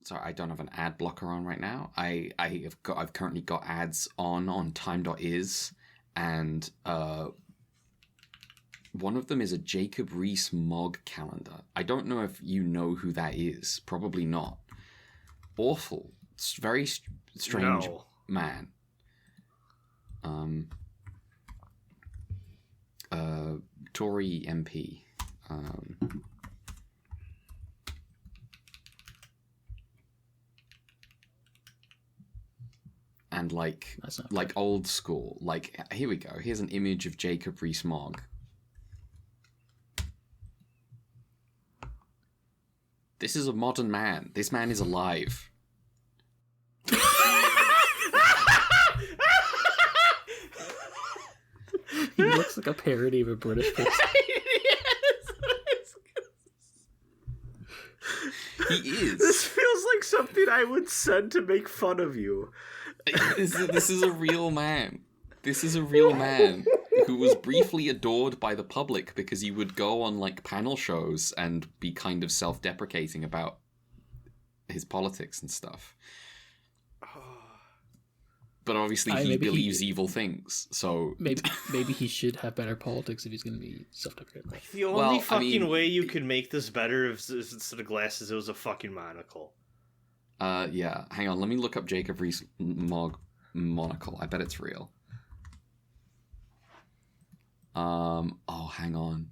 Sorry, I don't have an ad blocker on right now. I've currently got ads on time.is, and one of them is a Jacob Rees-Mogg calendar. I don't know if you know who that is. Probably not. Awful. It's very strange man. Tory MP. And like old school. Like, here we go. Here's an image of Jacob Rees-Mogg. This is a modern man. This man is alive. He looks like a parody of a British person. He is. This feels like something I would send to make fun of you. This is a real man. This is a real man who was briefly adored by the public because he would go on like panel shows and be kind of self-deprecating about his politics and stuff. But obviously he believes evil things, so... Maybe he should have better politics if he's going to be self-deprecating. The only way you could make this better is instead of glasses, it was a fucking monocle. Yeah. Hang on, let me look up Jacob Rees-Mogg monocle. I bet it's real. Oh, hang on.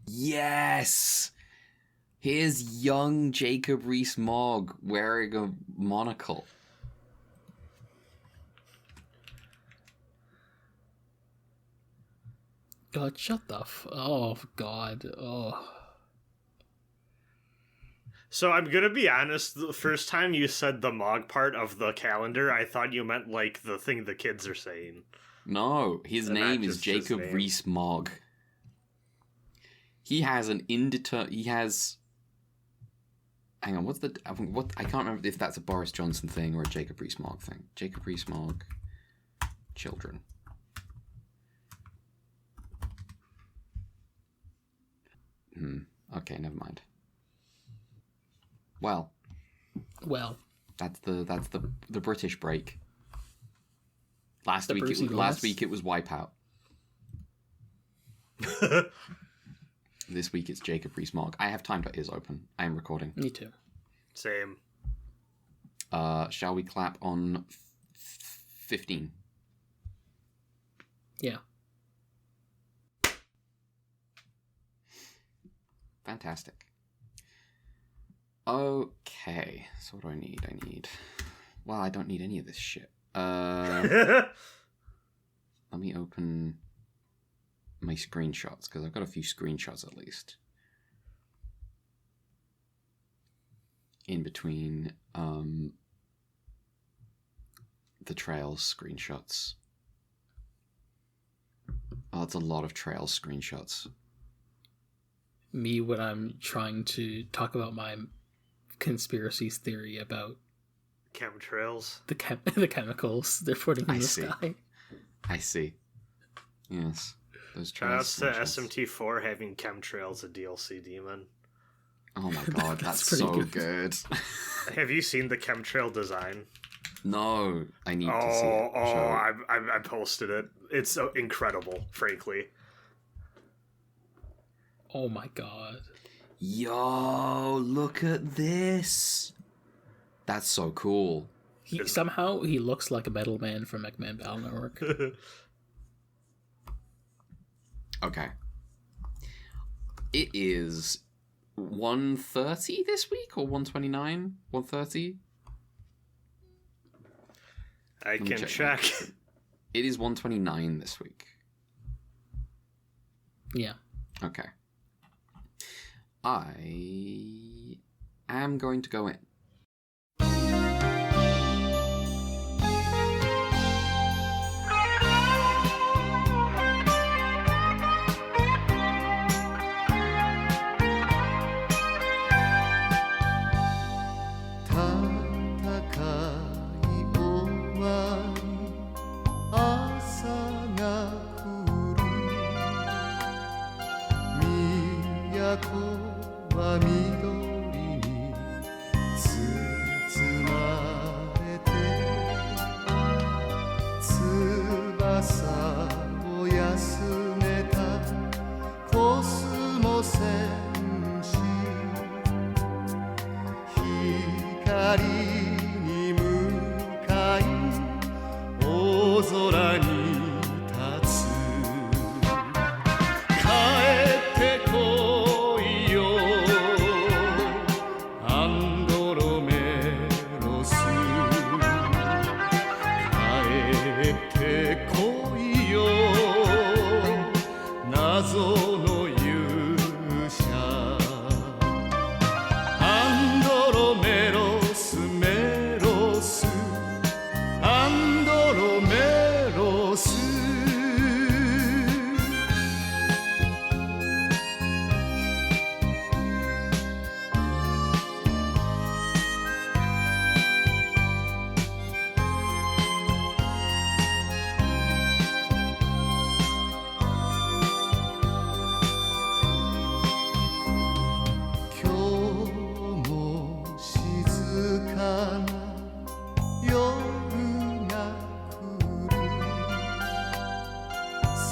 Yes! Here's young Jacob Rees-Mogg wearing a monocle. God, shut the oh, God. Oh. So I'm gonna be honest, the first time you said the Mog part of the calendar, I thought you meant, like, the thing the kids are saying. No, his name is Jacob Rees-Mogg. He has an hang on, I can't remember if that's a Boris Johnson thing or a Jacob Rees-Mogg thing. Jacob Rees-Mogg children. Okay, never mind. Well, that's the British break. Last week it was Wipeout. This week it's Jacob Rees-Mogg. I have time.is open. I am recording. Me too. Same. Shall we clap on 15? Yeah. Fantastic. Okay, so what do I need? Well, I don't need any of this shit. Let me open my screenshots, because I've got a few screenshots at least. In between the Trails screenshots. Oh, that's a lot of Trails screenshots. Me when I'm trying to talk about my conspiracies theory about chemtrails, the chemicals they're putting in the sky. I see. Yes. Those Shoutouts to SMT4 having chemtrails a DLC demon. Oh my god, that's so good. Have you seen the chemtrail design? No, I need to see it. I posted it. It's so incredible, frankly. Oh my god. Yo, look at this. That's so cool. Somehow he looks like a metal man from Mech Man Battle Network. Okay. It is 1:30 this week, or 1:29? 1:30? I can check. It is 1:29 this week. Yeah. Okay. I am going to go in. に向かい大空に立つ帰ってこいよアンドロメロス帰ってこいよ謎の勇者アンドロメロスメロスアンドロメロス今日も静かな夜が来る世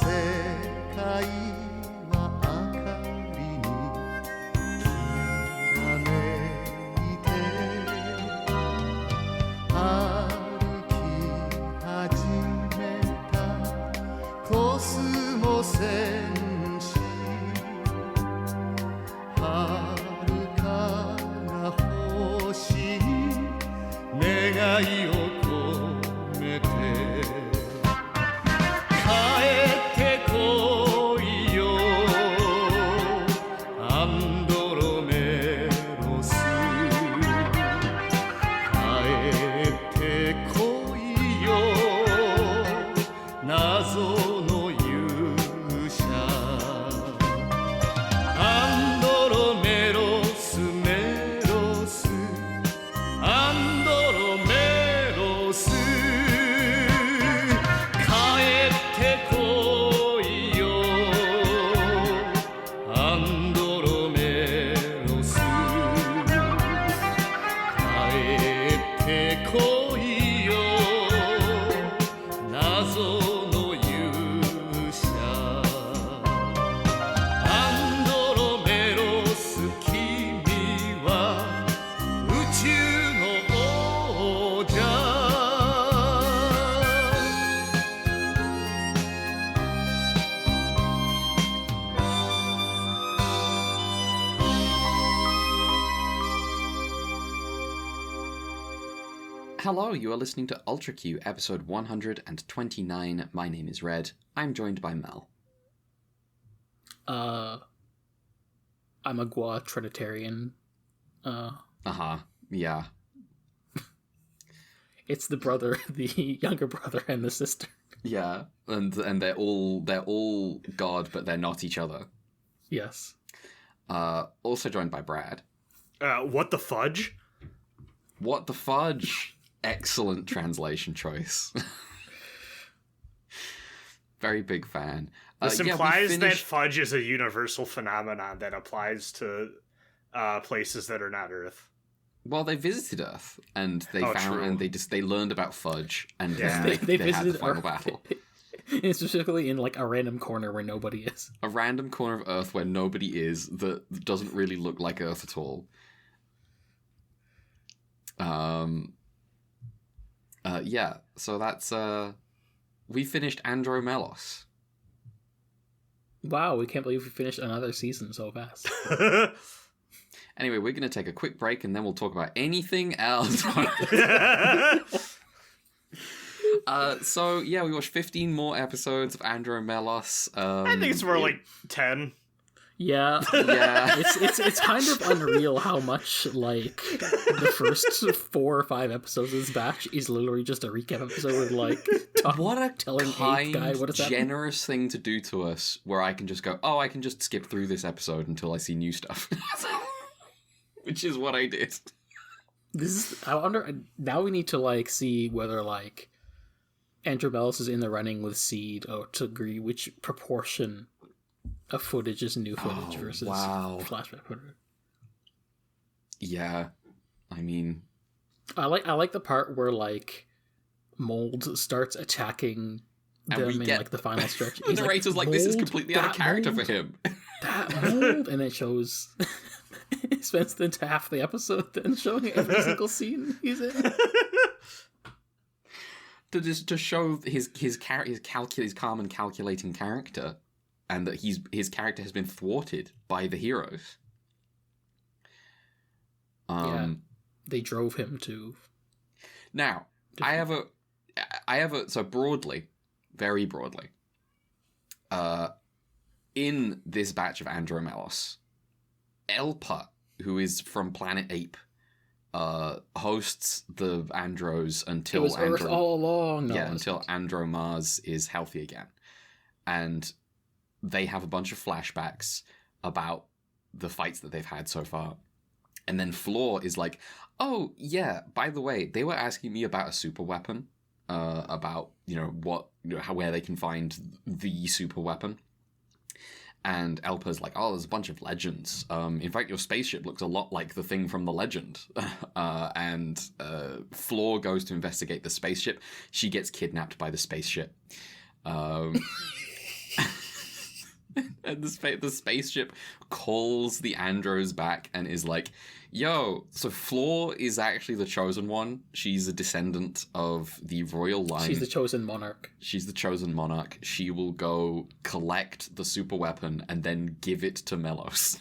界は明かりにきらめいて歩き始めたコスモ戦士遥かな星に願いを込めて帰ってこいよアンドロメロス帰ってこいよ謎の勇者アンドロメロスメロスアンドロメロス帰ってこいよアンドロメロス帰ってこいよ謎の勇者アンドロメロス君は宇宙の王者Hello, you are listening to Ultra Q, episode 129. My name is Red. I'm joined by Mel. I'm a Gua Trinitarian. Yeah. It's the brother, the younger brother, and the sister. Yeah, and they're all God, but they're not each other. Yes. Also joined by Brad. What the fudge? What the fudge? Excellent translation choice. Very big fan. This yeah, we implies that finished- fudge is a universal phenomenon that applies to places that are not Earth. Well, they visited Earth, and they true. and they learned about fudge, and Yeah. then they had the visited final Earth. battle. And specifically in like a random corner where nobody is. A random corner of Earth where nobody is, that doesn't really look like Earth at all. Yeah, so that's, we finished Andro Melos. Wow, we can't believe we finished another season so fast. Anyway, we're going to take a quick break, and then we'll talk about anything else. So, yeah, we watched 15 more episodes of Andro Melos. I think it's more like 10. Yeah. Yeah. It's kind of unreal how much like the first 4 or 5 episodes of this batch is literally just a recap episode with like What a telling kind, eighth guy what is happening. generous thing to do to us, where I can just go, oh, I can just skip through this episode until I see new stuff. Which is what I did. This is, I wonder, now we need to like see whether like Andro Melos is in the running with Seed or to agree which proportion of footage is new footage versus flashback footage. Yeah, I mean, I like the part where like Mold starts attacking them in like the final stretch. The narrator's like, this is completely out of character for him. That Mold, and it shows spends the half the episode then showing every single scene he's in. To show his calm and calculating character, and that his character has been thwarted by the heroes. They drove him to. Now, I have a so broadly, very broadly, in this batch of Andro Melos, Elpa, who is from Planet Ape, hosts the Andros until It was Earth all along. No, until Andro Mars is healthy again, and they have a bunch of flashbacks about the fights that they've had so far, and then Floor is like, "Oh yeah, by the way, they were asking me about a super weapon, about where they can find the super weapon." And Elpa's like, "Oh, there's a bunch of legends. In fact, your spaceship looks a lot like the thing from the legend." And Floor goes to investigate the spaceship. She gets kidnapped by the spaceship. And the spaceship calls the Andros back and is like, "Yo, so Floor is actually the chosen one. She's a descendant of the royal line. She's the chosen monarch. She's the chosen monarch. She will go collect the super weapon and then give it to Melos."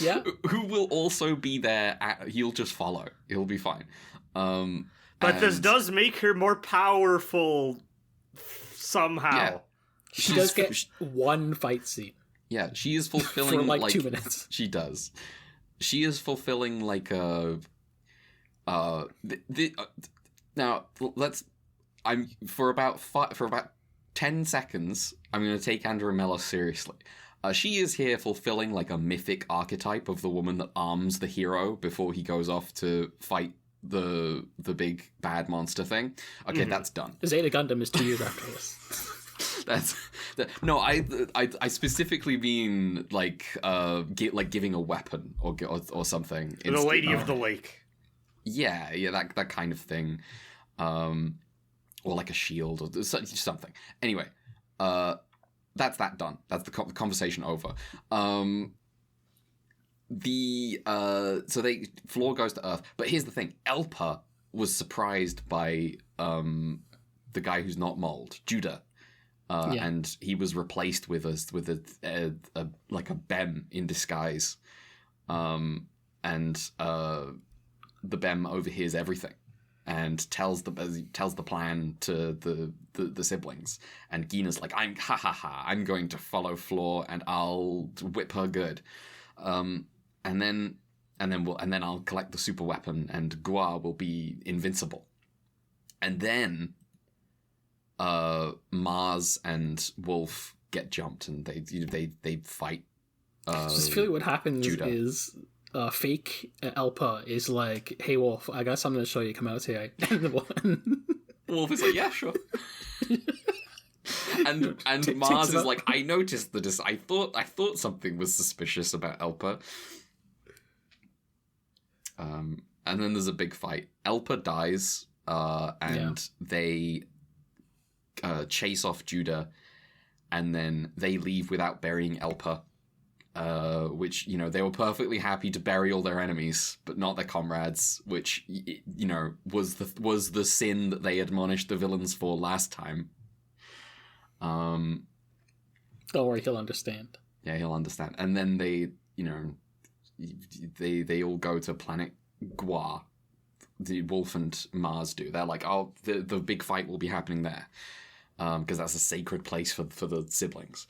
Yeah. Who will also be there. He'll just follow. He'll be fine. But this does make her more powerful somehow. Yeah. She does get one fight scene. Yeah, she is fulfilling for like 2 minutes. She does. She is fulfilling like a. Now I'm for about 10 seconds. I'm going to take Andro Melos seriously. She is here fulfilling like a mythic archetype of the woman that arms the hero before he goes off to fight the big bad monster thing. Okay, that's done. Zeta Gundam is 2 years after this. No, I specifically mean like giving a weapon or something. The Lady of the Lake. Yeah, that kind of thing, or like a shield or something. Anyway, that's that done. That's the conversation over. So Floor goes to Earth, but here's the thing: Elpa was surprised by the guy who's not Mold, Judah. And he was replaced with a like a Bem in disguise, and the Bem overhears everything and tells the plan to the siblings. And Gina's like, I'm going to follow Floor and I'll whip her good, and then I'll collect the super weapon and Gua will be invincible, and then. Mars and Wolf get jumped and they fight. Just really what happens Judah. is fake Elpa is like, "Hey Wolf, I got something to show you. Come out here." And Wolf is like, "Yeah, sure." and Mars is like, "I noticed that. I thought something was suspicious about Elpa." And then there's a big fight. Elpa dies, and they. Chase off Judah, and then they leave without burying Elpa, which, they were perfectly happy to bury all their enemies, but not their comrades, which, was the sin that they admonished the villains for last time. Don't worry, he'll understand. Yeah, he'll understand. And then they all go to planet Gua. The Wolf and Mars do. They're like, "Oh, the big fight will be happening there." Because that's a sacred place for the siblings.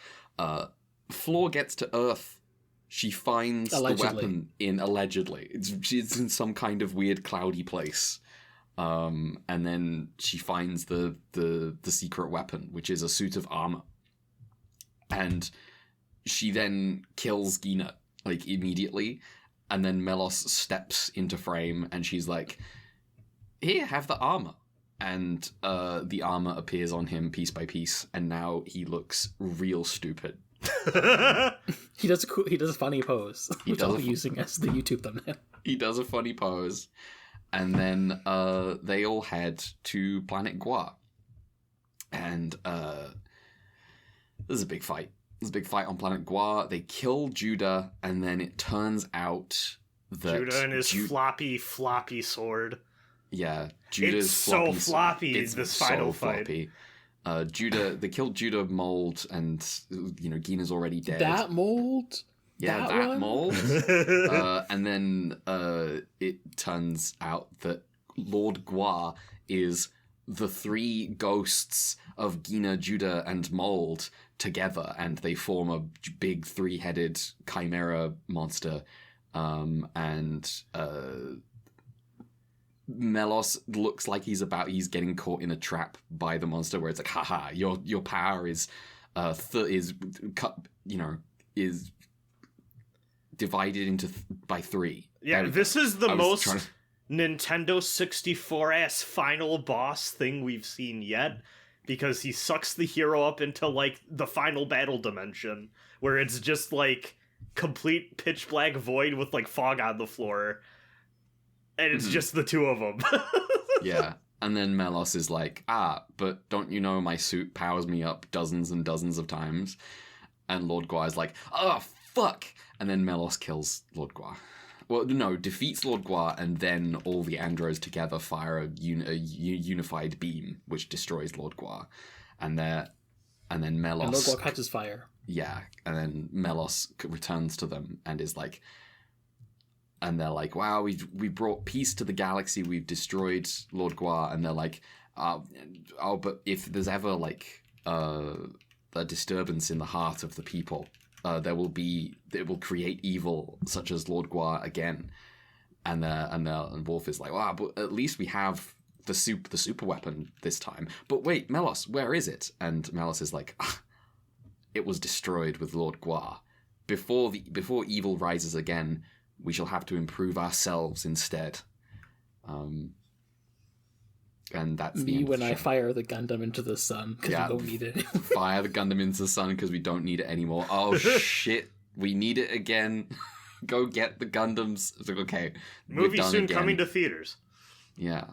Floor gets to Earth. She finds the weapon allegedly. She's in some kind of weird cloudy place. And then she finds the secret weapon, which is a suit of armor. And she then kills Gina, like, immediately. And then Melos steps into frame and she's like, "Here, have the armor." And the armor appears on him piece by piece, and now he looks real stupid. He does a funny pose, which I'll be using as the YouTube thumbnail. He does a funny pose, and then they all head to planet Gua, and there's a big fight. there's a big fight on planet Gua. They kill Judah, and then it turns out that Judah and his floppy sword. Yeah, Judah's it's so floppy. It's this so final fight. Floppy. They killed Judah mold, and Gina's already dead. That mold. Yeah, that one? mold. And then it turns out that Lord Gua is the three ghosts of Gina, Judah, and Mold together, and they form a big three-headed chimera monster. Melos looks like he's getting caught in a trap by the monster, where it's like, haha, your power is divided into by three. Yeah, this is the most Nintendo 64-ass final boss thing we've seen yet, because he sucks the hero up into, like, the final battle dimension, where it's just, like, complete pitch black void with, like, fog on the floor, and it's just the two of them. Yeah, and then Melos is like, but don't you know my suit powers me up dozens and dozens of times? And Lord Gua is like, oh, fuck! And then Melos kills Lord Gua. Well, no, defeats Lord Gua, and then all the Andros together fire a unified beam, which destroys Lord Gua. And then Melos... And Lord Gua catches fire. Yeah, and then Melos returns to them and is like... And they're like, wow, we brought peace to the galaxy, we've destroyed Lord Gua. And they're like, but if there's ever, like, a disturbance in the heart of the people... it will create evil such as Lord Gua again, and Wolf is like, wow, but at least we have the super weapon this time. But wait, Melos, where is it? And Melos is like, it was destroyed with Lord Gua. Before evil rises again, we shall have to improve ourselves instead. And that's me when I fire the Gundam into the sun because we don't need it anymore. Fire the Gundam into the sun because we don't need it anymore. Oh shit, we need it again. Go get the Gundams. It's like, okay, movie soon again. Coming to theaters. Yeah.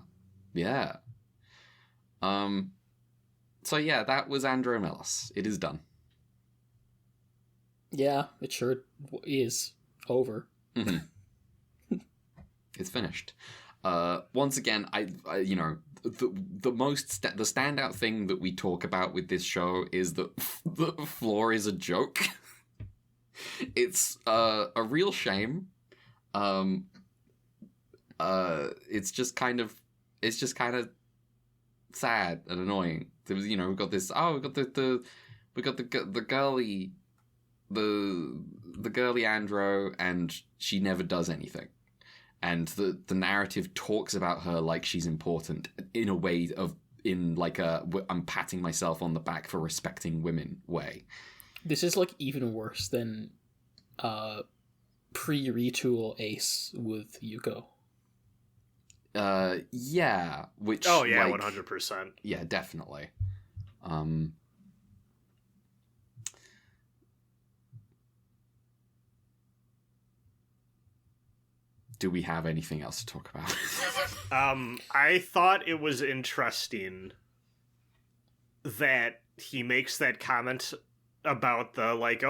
So yeah, that was Andro Melos. It is done. Yeah, it sure is over. Mm-hmm. It's finished. Once again, the standout thing that we talk about with this show is that the floor is a joke. It's a real shame. It's just kind of sad and annoying. There was, we've got this. Oh, we got the girly Andro, and she never does anything. And the narrative talks about her like she's important in a way I'm patting myself on the back for respecting women way. This is like even worse than pre-retool Ace with Yuko. Yeah, which 100%. Yeah, definitely. Do we have anything else to talk about? I thought it was interesting that he makes that comment about the, like,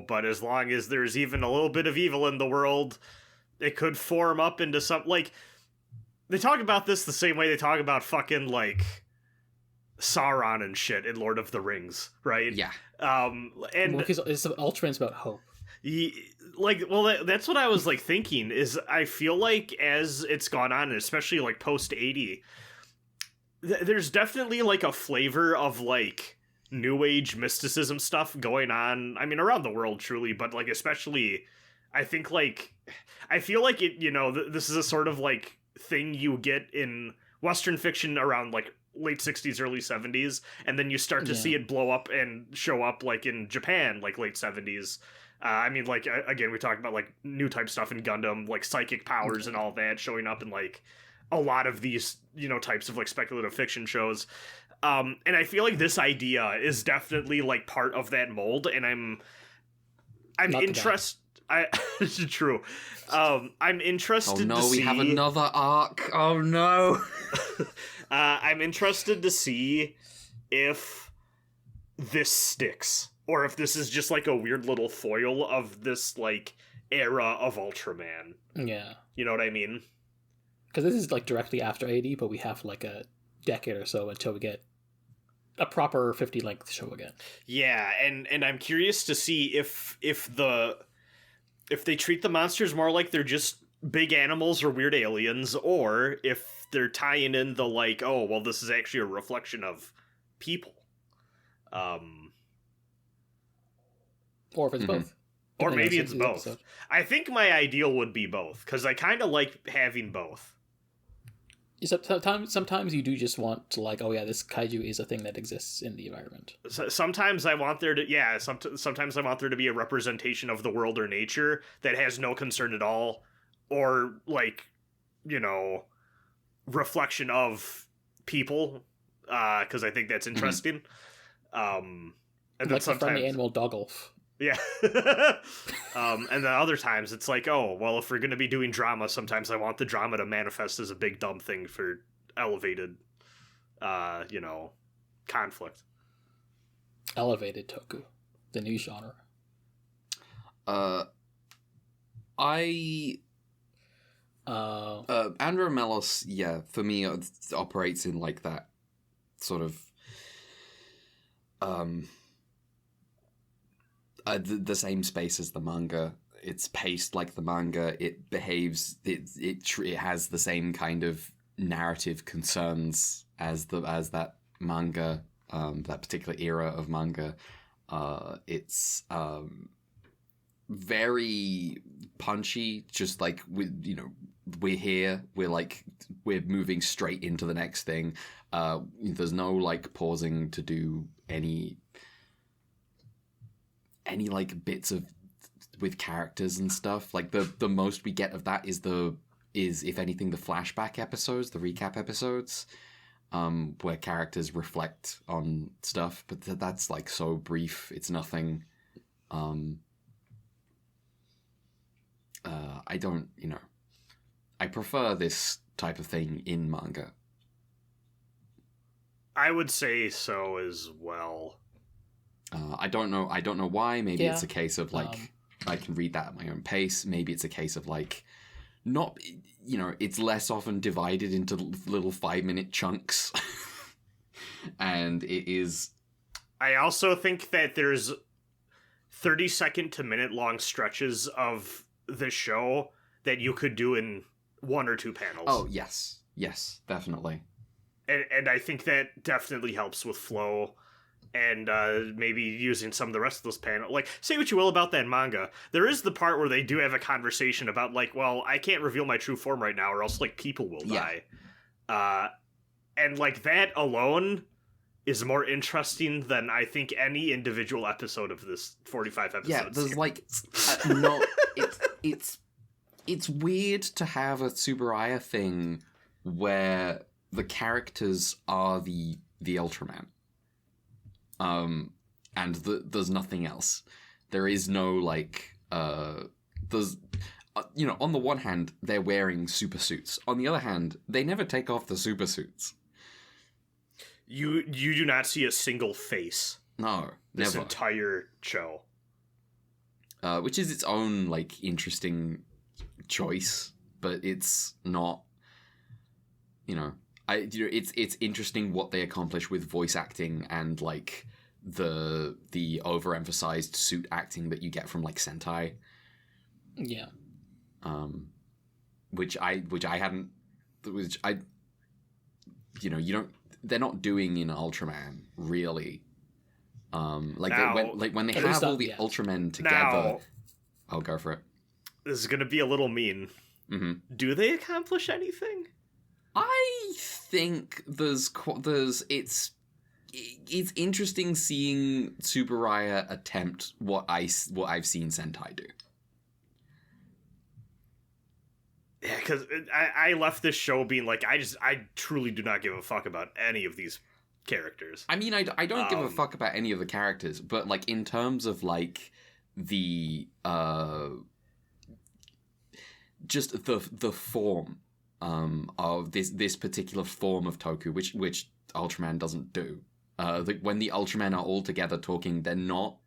but as long as there's even a little bit of evil in the world, it could form up into something. Like, they talk about this the same way they talk about fucking, like, Sauron and shit in Lord of the Rings, right? Yeah. And because Ultraman's about hope. That's what I was, like, thinking, is I feel like as it's gone on, and especially, like, post-80, there's definitely, like, a flavor of, like, New Age mysticism stuff going on, I mean, around the world, truly, but, like, especially, I think, like, I feel like it, this is a sort of, like, thing you get in Western fiction around, like, late 60s, early 70s, and then you start to see it blow up and show up, like, in Japan, like, late 70s. I mean, like, again, we talked about, like, new type stuff in Gundam, like, psychic powers and all that showing up in, like, a lot of these, types of, like, speculative fiction shows. And I feel like this idea is definitely, like, part of that mold, and I'm interested... It's true. I'm interested to see... Oh no, we have another arc. Oh no! I'm interested to see if this sticks. or if this is just like a weird little foil of this like era of Ultraman. Yeah. You know what I mean? Because this is like directly after 80, but we have like a decade or so until we get a proper 50 length show again. Yeah, and I'm curious to see if they treat the monsters more like they're just big animals or weird aliens, or if they're tying in the like, oh well, this is actually a reflection of people. Or if it's both. Or Depending maybe on it's the both. episode. I think my ideal would be both, because I kind of like having both. Sometimes you do just want to like, oh yeah, this kaiju is a thing that exists in the environment. Sometimes I want there to, sometimes I want there to be a representation of the world or nature that has no concern at all, or like, you know, reflection of people, because I think that's interesting. And then Like the sometimes friendly animal Dogolf. yeah. And then other times it's like, oh, well, if we're going to be doing drama, sometimes I want the drama to manifest as a big dumb thing for elevated, you know, conflict. Elevated toku, the new genre. Andro Melos, yeah, for me, operates in like that sort of the same space as the manga. It's paced like the manga. It behaves. It has the same kind of narrative concerns as that manga. That particular era of manga. It's very punchy. Just like we're here. We're moving straight into the next thing. There's no like pausing to do any like bits of with characters and stuff. Like the most we get of that is if anything the flashback episodes, the recap episodes, where characters reflect on stuff, but that's like so brief. It's nothing. I don't, I prefer this type of thing in manga. I would say so as well. I don't know why. Maybe Yeah. it's a case of like I can read that at my own pace. Maybe it's a case of like not, it's less often divided into little 5-minute chunks, and it is. I also think that there's 30-second to minute-long stretches of the show that you could do in 1 or 2 panels. Oh yes, definitely. And I think that definitely helps with flow. And maybe using some of the rest of those panels. Like, say what you will about that manga. There is the part where they do have a conversation about, like, well, I can't reveal my true form right now or else, like, people will die. And, like, that alone is more interesting than, I think, any individual episode of this 45 episodes. Yeah, there's, like, it's weird to have a Tsuburaya thing where the characters are the Ultraman. And there's nothing else. There is no like there's on the one hand they're wearing super suits. On the other hand, they never take off the super suits. You do not see a single face. No, this never. entire show. Which is its own like interesting choice, but it's not. It's interesting what they accomplish with voice acting and like the overemphasized suit acting that you get from like Sentai. Yeah. Which I they're not doing in Ultraman really. When they have all the Ultramen together. I'll go for it. This is gonna be a little mean. Mm-hmm. Do they accomplish anything? I think it's interesting seeing Tsuburaya attempt what I've seen Sentai do. Yeah, because I left this show being like, I truly do not give a fuck about any of these characters. I mean, I don't give a fuck about any of the characters, but like in terms of like the just the form of this particular form of toku, which Ultraman doesn't do. When the Ultramen are all together talking, they're not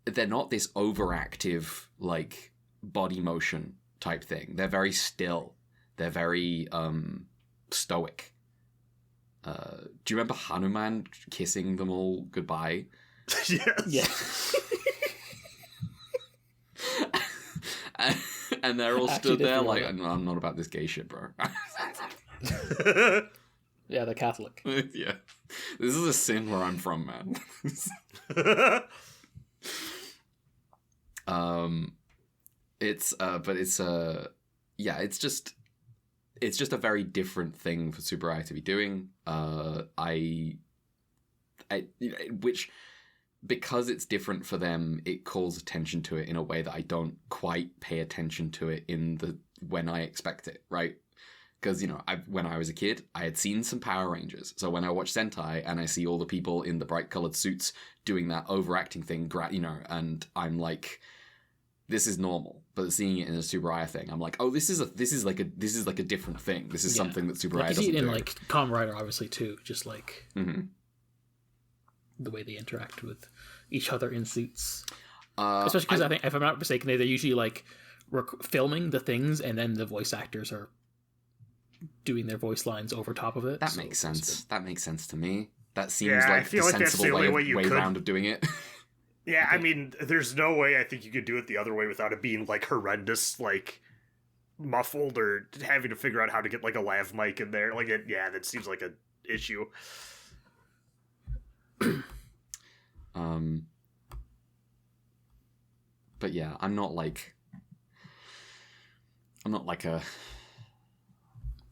they're not this overactive like body motion type thing. They're very still. They're very stoic. Do you remember Hanuman kissing them all goodbye? Yes. Yeah. And they're all stood there like, no, I'm not about this gay shit, bro. Yeah, they're Catholic. Yeah. This is a sin where I'm from, man. It's just a very different thing for Tsuburaya to be doing. Which, because it's different for them, it calls attention to it in a way that I don't quite pay attention to it when I expect it, right? Because, when I was a kid, I had seen some Power Rangers. So when I watch Sentai and I see all the people in the bright colored suits doing that overacting thing, and I'm like, this is normal. But seeing it in a Tsuburaya thing, I'm like, oh, this is like a different thing. This is something that Tsuburaya doesn't do. You see it in like Kamen Rider, obviously too, just like the way they interact with each other in suits. Especially because I think, if I'm not mistaken, they're usually like filming the things, and then the voice actors are doing their voice lines over top of it. That makes sense. That makes sense to me. That seems like the sensible way around of doing it. Yeah, I mean, there's no way I think you could do it the other way without it being, like, horrendous, like, muffled, or having to figure out how to get, like, a lav mic in there. Like, that seems like an issue. But yeah, I'm not like a...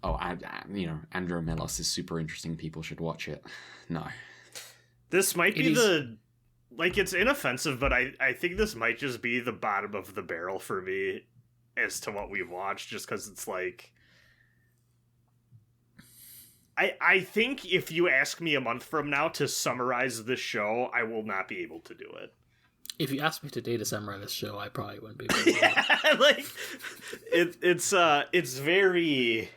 Oh, Andro Melos is super interesting. People should watch it. No. This might be it's inoffensive, but I think this might just be the bottom of the barrel for me as to what we've watched, just because it's like... I think if you ask me a month from now to summarize this show, I will not be able to do it. If you asked me today to summarize this show, I probably wouldn't be able to do it. Like, it's very...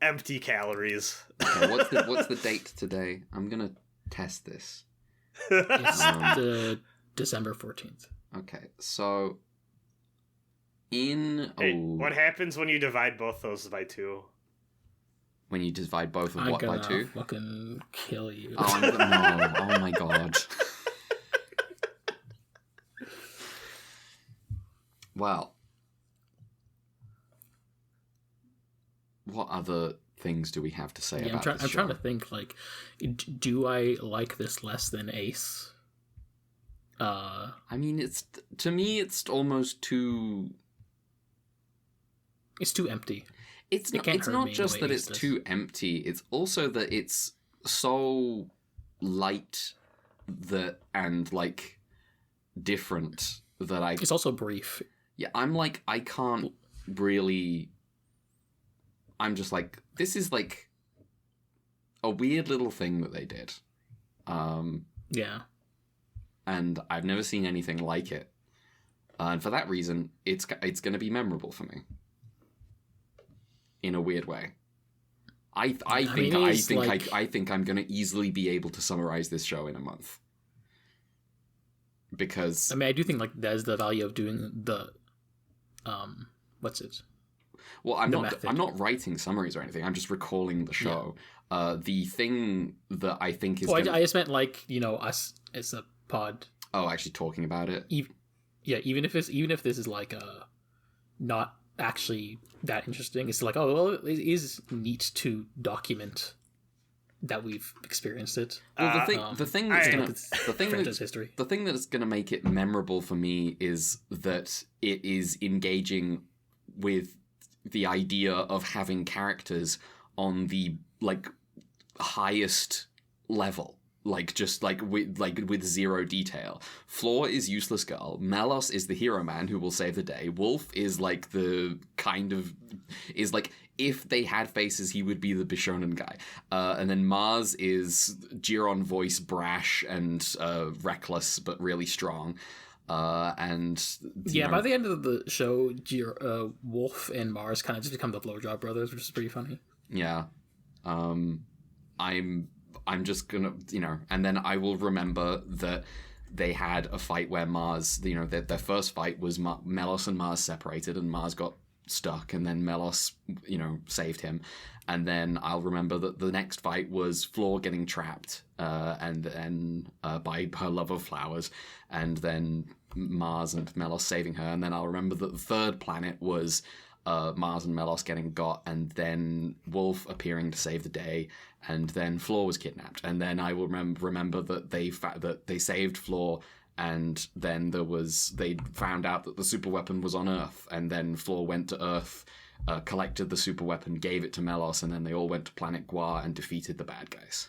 empty calories. Okay, what's the date today? I'm gonna test this. It's the December 14th. Okay, so what happens when you divide both those by 2? When you divide both of what by 2? I'm gonna fucking kill you. Oh, no! Oh my god! Well, what other things do we have to say about this show? I'm trying to think, like, do I like this less than Ace? I mean, to me, it's almost too... It's too empty. It's not just that it's too empty, it's also that it's so light and, like, different that I... It's also brief. Yeah, I'm like, I can't really... I'm just like, this is like a weird little thing that they did. Yeah. And I've never seen anything like it. And for that reason, it's going to be memorable for me. In a weird way. I think I'm going to easily be able to summarize this show in a month. Because I do think, like, there's the value of doing the what's it? Well, I'm not writing summaries or anything. I'm just recalling the show. Yeah. The thing that I think is... I just meant, like, us as a pod. Oh, actually talking about it? Even if this is, like, not actually that interesting, it's like, oh, well, it is neat to document that we've experienced it. Well, the thing that's gonna make it memorable for me is that it is engaging with the idea of having characters on the, like, highest level, like, just with zero detail. Floor is useless girl. Melos is the hero man who will save the day. Wolf is like the kind of is like, if they had faces, he would be the Bishonen guy. And then Mars is Jiron voice, brash and reckless but really strong. By the end of the show, Wolf and Mars kind of just become the blowjob brothers, which is pretty funny. Yeah. I'm just gonna, and then I will remember that they had a fight where Mars, their first fight was Melos and Mars separated, and Mars got stuck, and then Melos, saved him. And then I'll remember that the next fight was Floor getting trapped, and then by her love of flowers, and then Mars and Melos saving her. And then I'll remember that the third planet was Mars and Melos getting got, and then Wolf appearing to save the day, and then Floor was kidnapped. And then I will remember that they saved Floor, and then they found out that the super weapon was on Earth, and then Floor went to Earth, collected the super weapon, gave it to Melos, and then they all went to planet Gua and defeated the bad guys.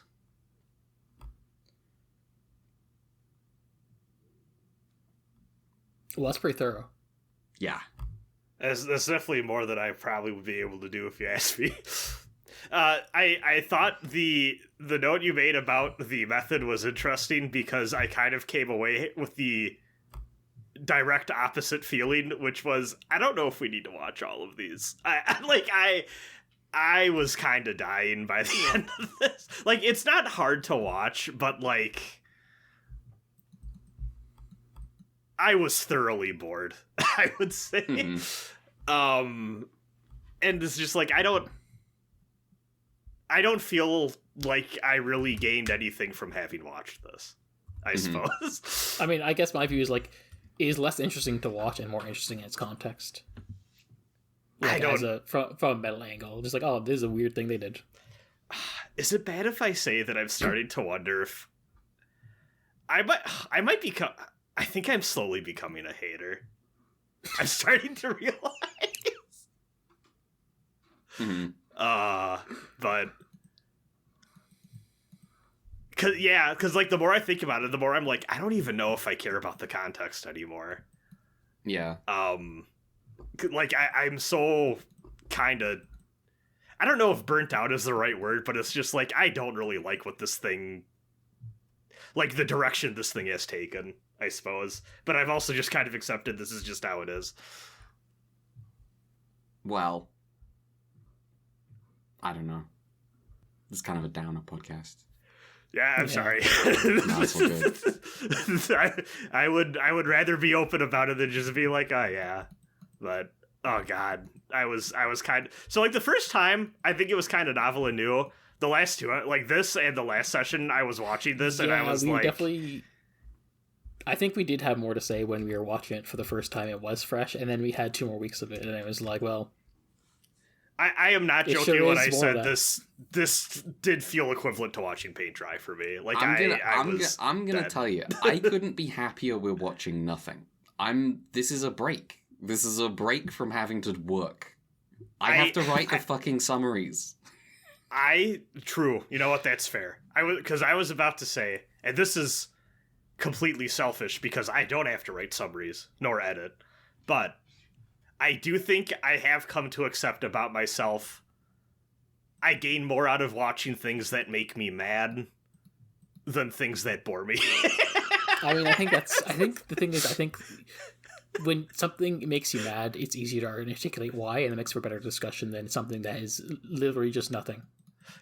Well, that's pretty thorough. Yeah. That's definitely more than I probably would be able to do if you asked me. I thought the note you made about the method was interesting because I kind of came away with the direct opposite feeling, which was, I don't know if we need to watch all of these. I was kind of dying by the end of this. Like, it's not hard to watch, but like, I was thoroughly bored, I would say. Mm-hmm. And it's just like, I don't feel like I really gained anything from having watched this, I suppose. I mean, I guess my view is like, it is less interesting to watch and more interesting in its context. Like, from a metal angle, just like, oh, this is a weird thing they did. Is it bad if I say that I'm starting to wonder if I might become? I think I'm slowly becoming a hater. I'm starting to realize. But because like the more I think about it, the more I'm like, I don't even know if I care about the context anymore. Yeah. Like I'm so kind of, I don't know if burnt out is the right word, but it's just like, I don't really like what this thing, like the direction this thing has taken, I suppose. But I've also just kind of accepted this is just how it is. Well, I don't know. It's kind of a downer podcast. Yeah, I'm sorry. No, it's all good. I would rather be open about it than just be like, oh yeah. But oh god, I was kind of, so like the first time I think it was kind of novel and new. The last two, like this and the last session, I was watching this and I was like, definitely. I think we did have more to say when we were watching it for the first time. It was fresh, and then we had 2 more weeks of it, and it was like, well. I am not joking sure when I said that. this did feel equivalent to watching paint dry for me. Like I'm gonna tell you, I couldn't be happier we're watching nothing. This is a break. This is a break from having to work. I have to write the fucking summaries. True. You know what? That's fair. I was about to say, and this is completely selfish because I don't have to write summaries nor edit, but I do think I have come to accept about myself, I gain more out of watching things that make me mad than things that bore me. I mean, I think the thing is, when something makes you mad, it's easier to articulate why, and it makes for better discussion than something that is literally just nothing.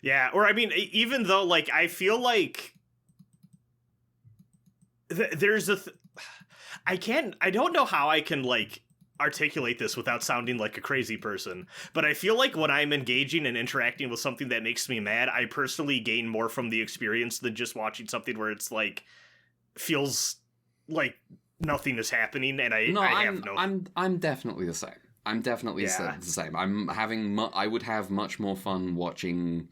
Yeah, or I mean, even though, like, I feel like there's I don't know how I can, like, articulate this without sounding like a crazy person, but I feel like when I'm engaging and interacting with something that makes me mad, I personally gain more from the experience than just watching something where it's like feels like nothing is happening and I'm definitely the same. I'm definitely the same. I would have much more fun watching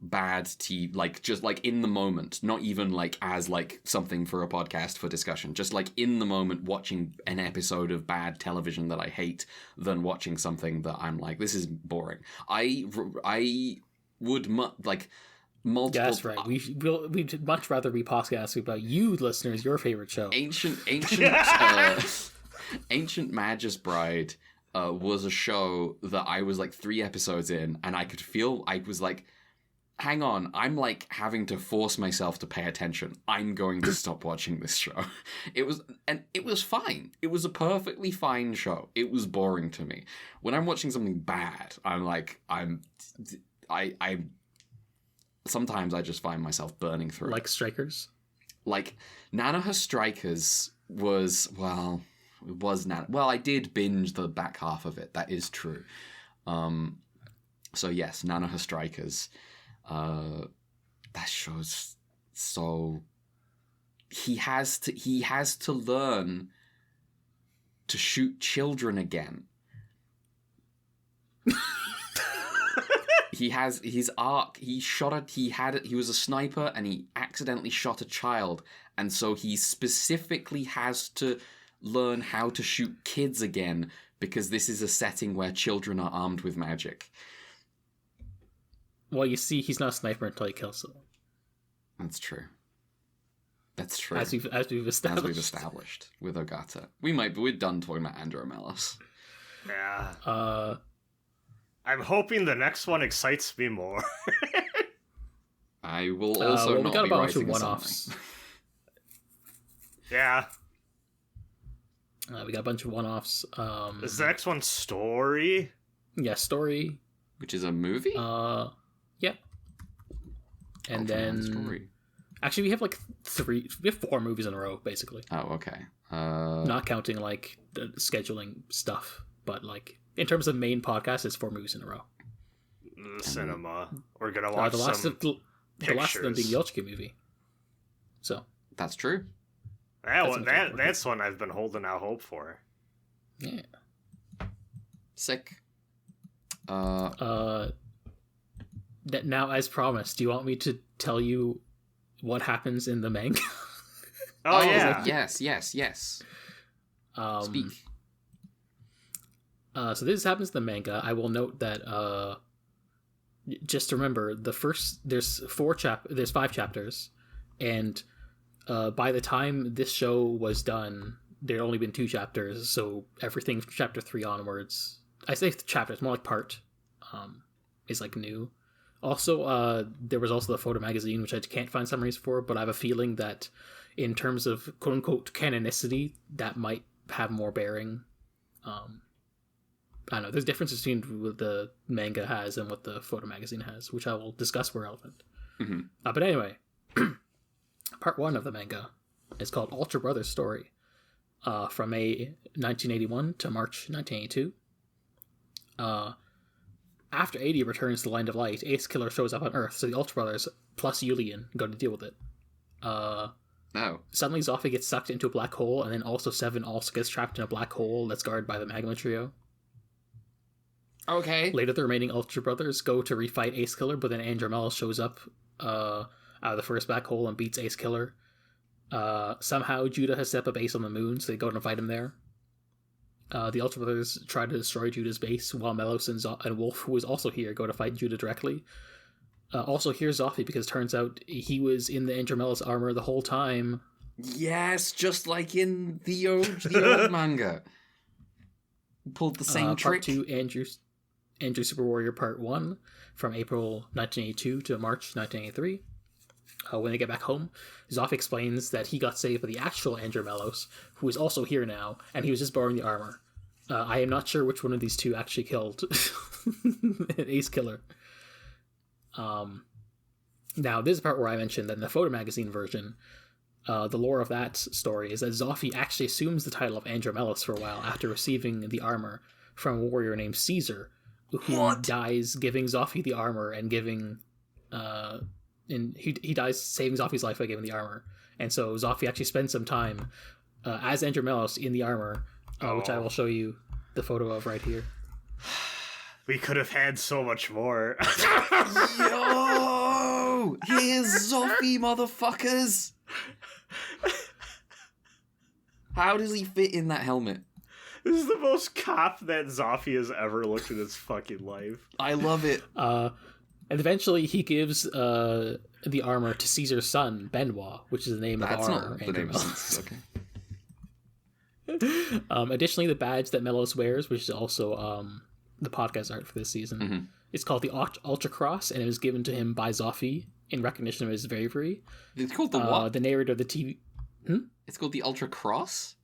bad TV, like just like in the moment, not even like as like something for a podcast for discussion, just like in the moment watching an episode of bad television that I hate than watching something that I'm like, this is boring. I would like multiple. That's right. We'd much rather be podcasting about you listeners, your favorite show. Ancient Magus Bride was a show that I was like 3 episodes in, and I could feel I was like, hang on, I'm like having to force myself to pay attention. I'm going to stop watching this show. It was fine. It was a perfectly fine show. It was boring to me. When I'm watching something bad, I'm like, sometimes I just find myself burning through. Like Strikers? like Nanoha Strikers was I did binge the back half of it. That is true. So yes, Nanoha Strikers. That show's so. He has to learn to shoot children again. He has his arc. He was a sniper and he accidentally shot a child, and so he specifically has to learn how to shoot kids again because this is a setting where children are armed with magic. Well, you see, he's not a sniper until he kills someone. That's true. That's true. As we've established with Ogata. We're done talking about Andro Melos. Yeah. I'm hoping the next one excites me more. I will also not be writing a one-offs. Yeah. We got a bunch of one-offs. Is the next one Story? Yeah, Story. Which is a movie? Yeah. And then Story. Actually, we have like 4 movies in a row, basically. Oh, okay. Not counting like the scheduling stuff, but like in terms of main podcast, it's 4 movies in a row. The cinema. We're gonna watch the last some of them being the Ultraman movie. So that's true. That's one I've been holding out hope for. Yeah. Sick. Now, as promised, do you want me to tell you what happens in the manga? Oh yeah. Yes. Speak. So this happens in the manga. I will note that just remember there's 5 chapters, and by the time this show was done, there had only been 2 chapters. So everything from chapter 3 onwards, I say chapters, more like part, is like new. Also, there was also the photo magazine, which I can't find summaries for, but I have a feeling that in terms of quote-unquote canonicity, that might have more bearing. I don't know, there's differences between what the manga has and what the photo magazine has, which I will discuss where relevant. Mm-hmm. But anyway, part 1 of the manga is called Ultra Brothers Story, from May 1981 to March 1982. After 80 returns to the Land of Light, Ace Killer shows up on Earth, so the Ultra Brothers plus Yulian go to deal with it. Suddenly Zoffy gets sucked into a black hole, and then also Seven also gets trapped in a black hole that's guarded by the Magma Trio. Okay. Later, the remaining Ultra Brothers go to refight Ace Killer, but then Andro Melos shows up out of the first black hole and beats Ace Killer. Somehow, Judah has set up Ace on the moon, so they go and fight him there. The Ultra Brothers try to destroy Judah's base, while Melos and Wolf, who is also here, go to fight Judah directly. Also, here's Zoffy, because it turns out he was in the Andro Melos armor the whole time. Yes, just like in the old manga. Pulled the same trick. Part 2, Andrew Super Warrior Part 1, from April 1982 to March 1983. When they get back home, Zoff explains that he got saved by the actual Andro Melos, who is also here now, and he was just borrowing the armor. I am not sure which one of these two actually killed Ace Killer. Now, this is the part where I mentioned that in the photo magazine version, the lore of that story is that Zoffy actually assumes the title of Andro Melos for a while after receiving the armor from a warrior named Caesar, who dies giving Zoffy the armor and giving... and he dies saving Zoffy's life by giving the armor. And so Zoffy actually spends some time as Andro Melos in the armor, which I will show you the photo of right here. We could have had so much more. Yo! Here's Zoffy, motherfuckers! How does he fit in that helmet? This is the most cop that Zoffy has ever looked in his fucking life. I love it. And eventually he gives the armor to Caesar's son, Benoit, which is the name of the armor. That's not the name of Caesar. Okay. Additionally, the badge that Melos wears, which is also the podcast art for this season, is called the Ultra Cross, and it was given to him by Zoffy in recognition of his bravery. It's called the what? The narrator of the TV... It's called the Ultra Cross?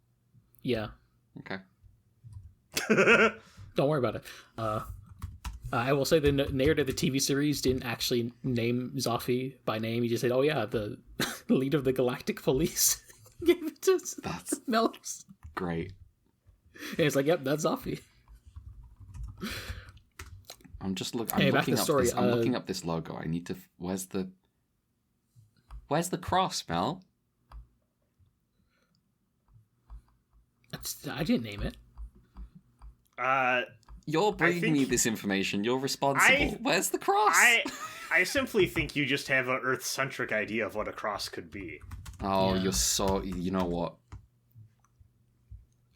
Yeah. Okay. Don't worry about it. I will say the narrator of the TV series didn't actually name Zoffy by name. He just said, "Oh yeah, the the leader of the Galactic Police, gave it to That's Melos. great. And it's like, yep, that's Zoffy. I'm just looking. Hey, back to the story. I'm looking up this logo. I need to. Where's the cross, Mel? I didn't name it. You're bringing me this information. You're responsible. Where's the cross? I simply think you just have an Earth-centric idea of what a cross could be. Oh, Yeah. you're so. You know what?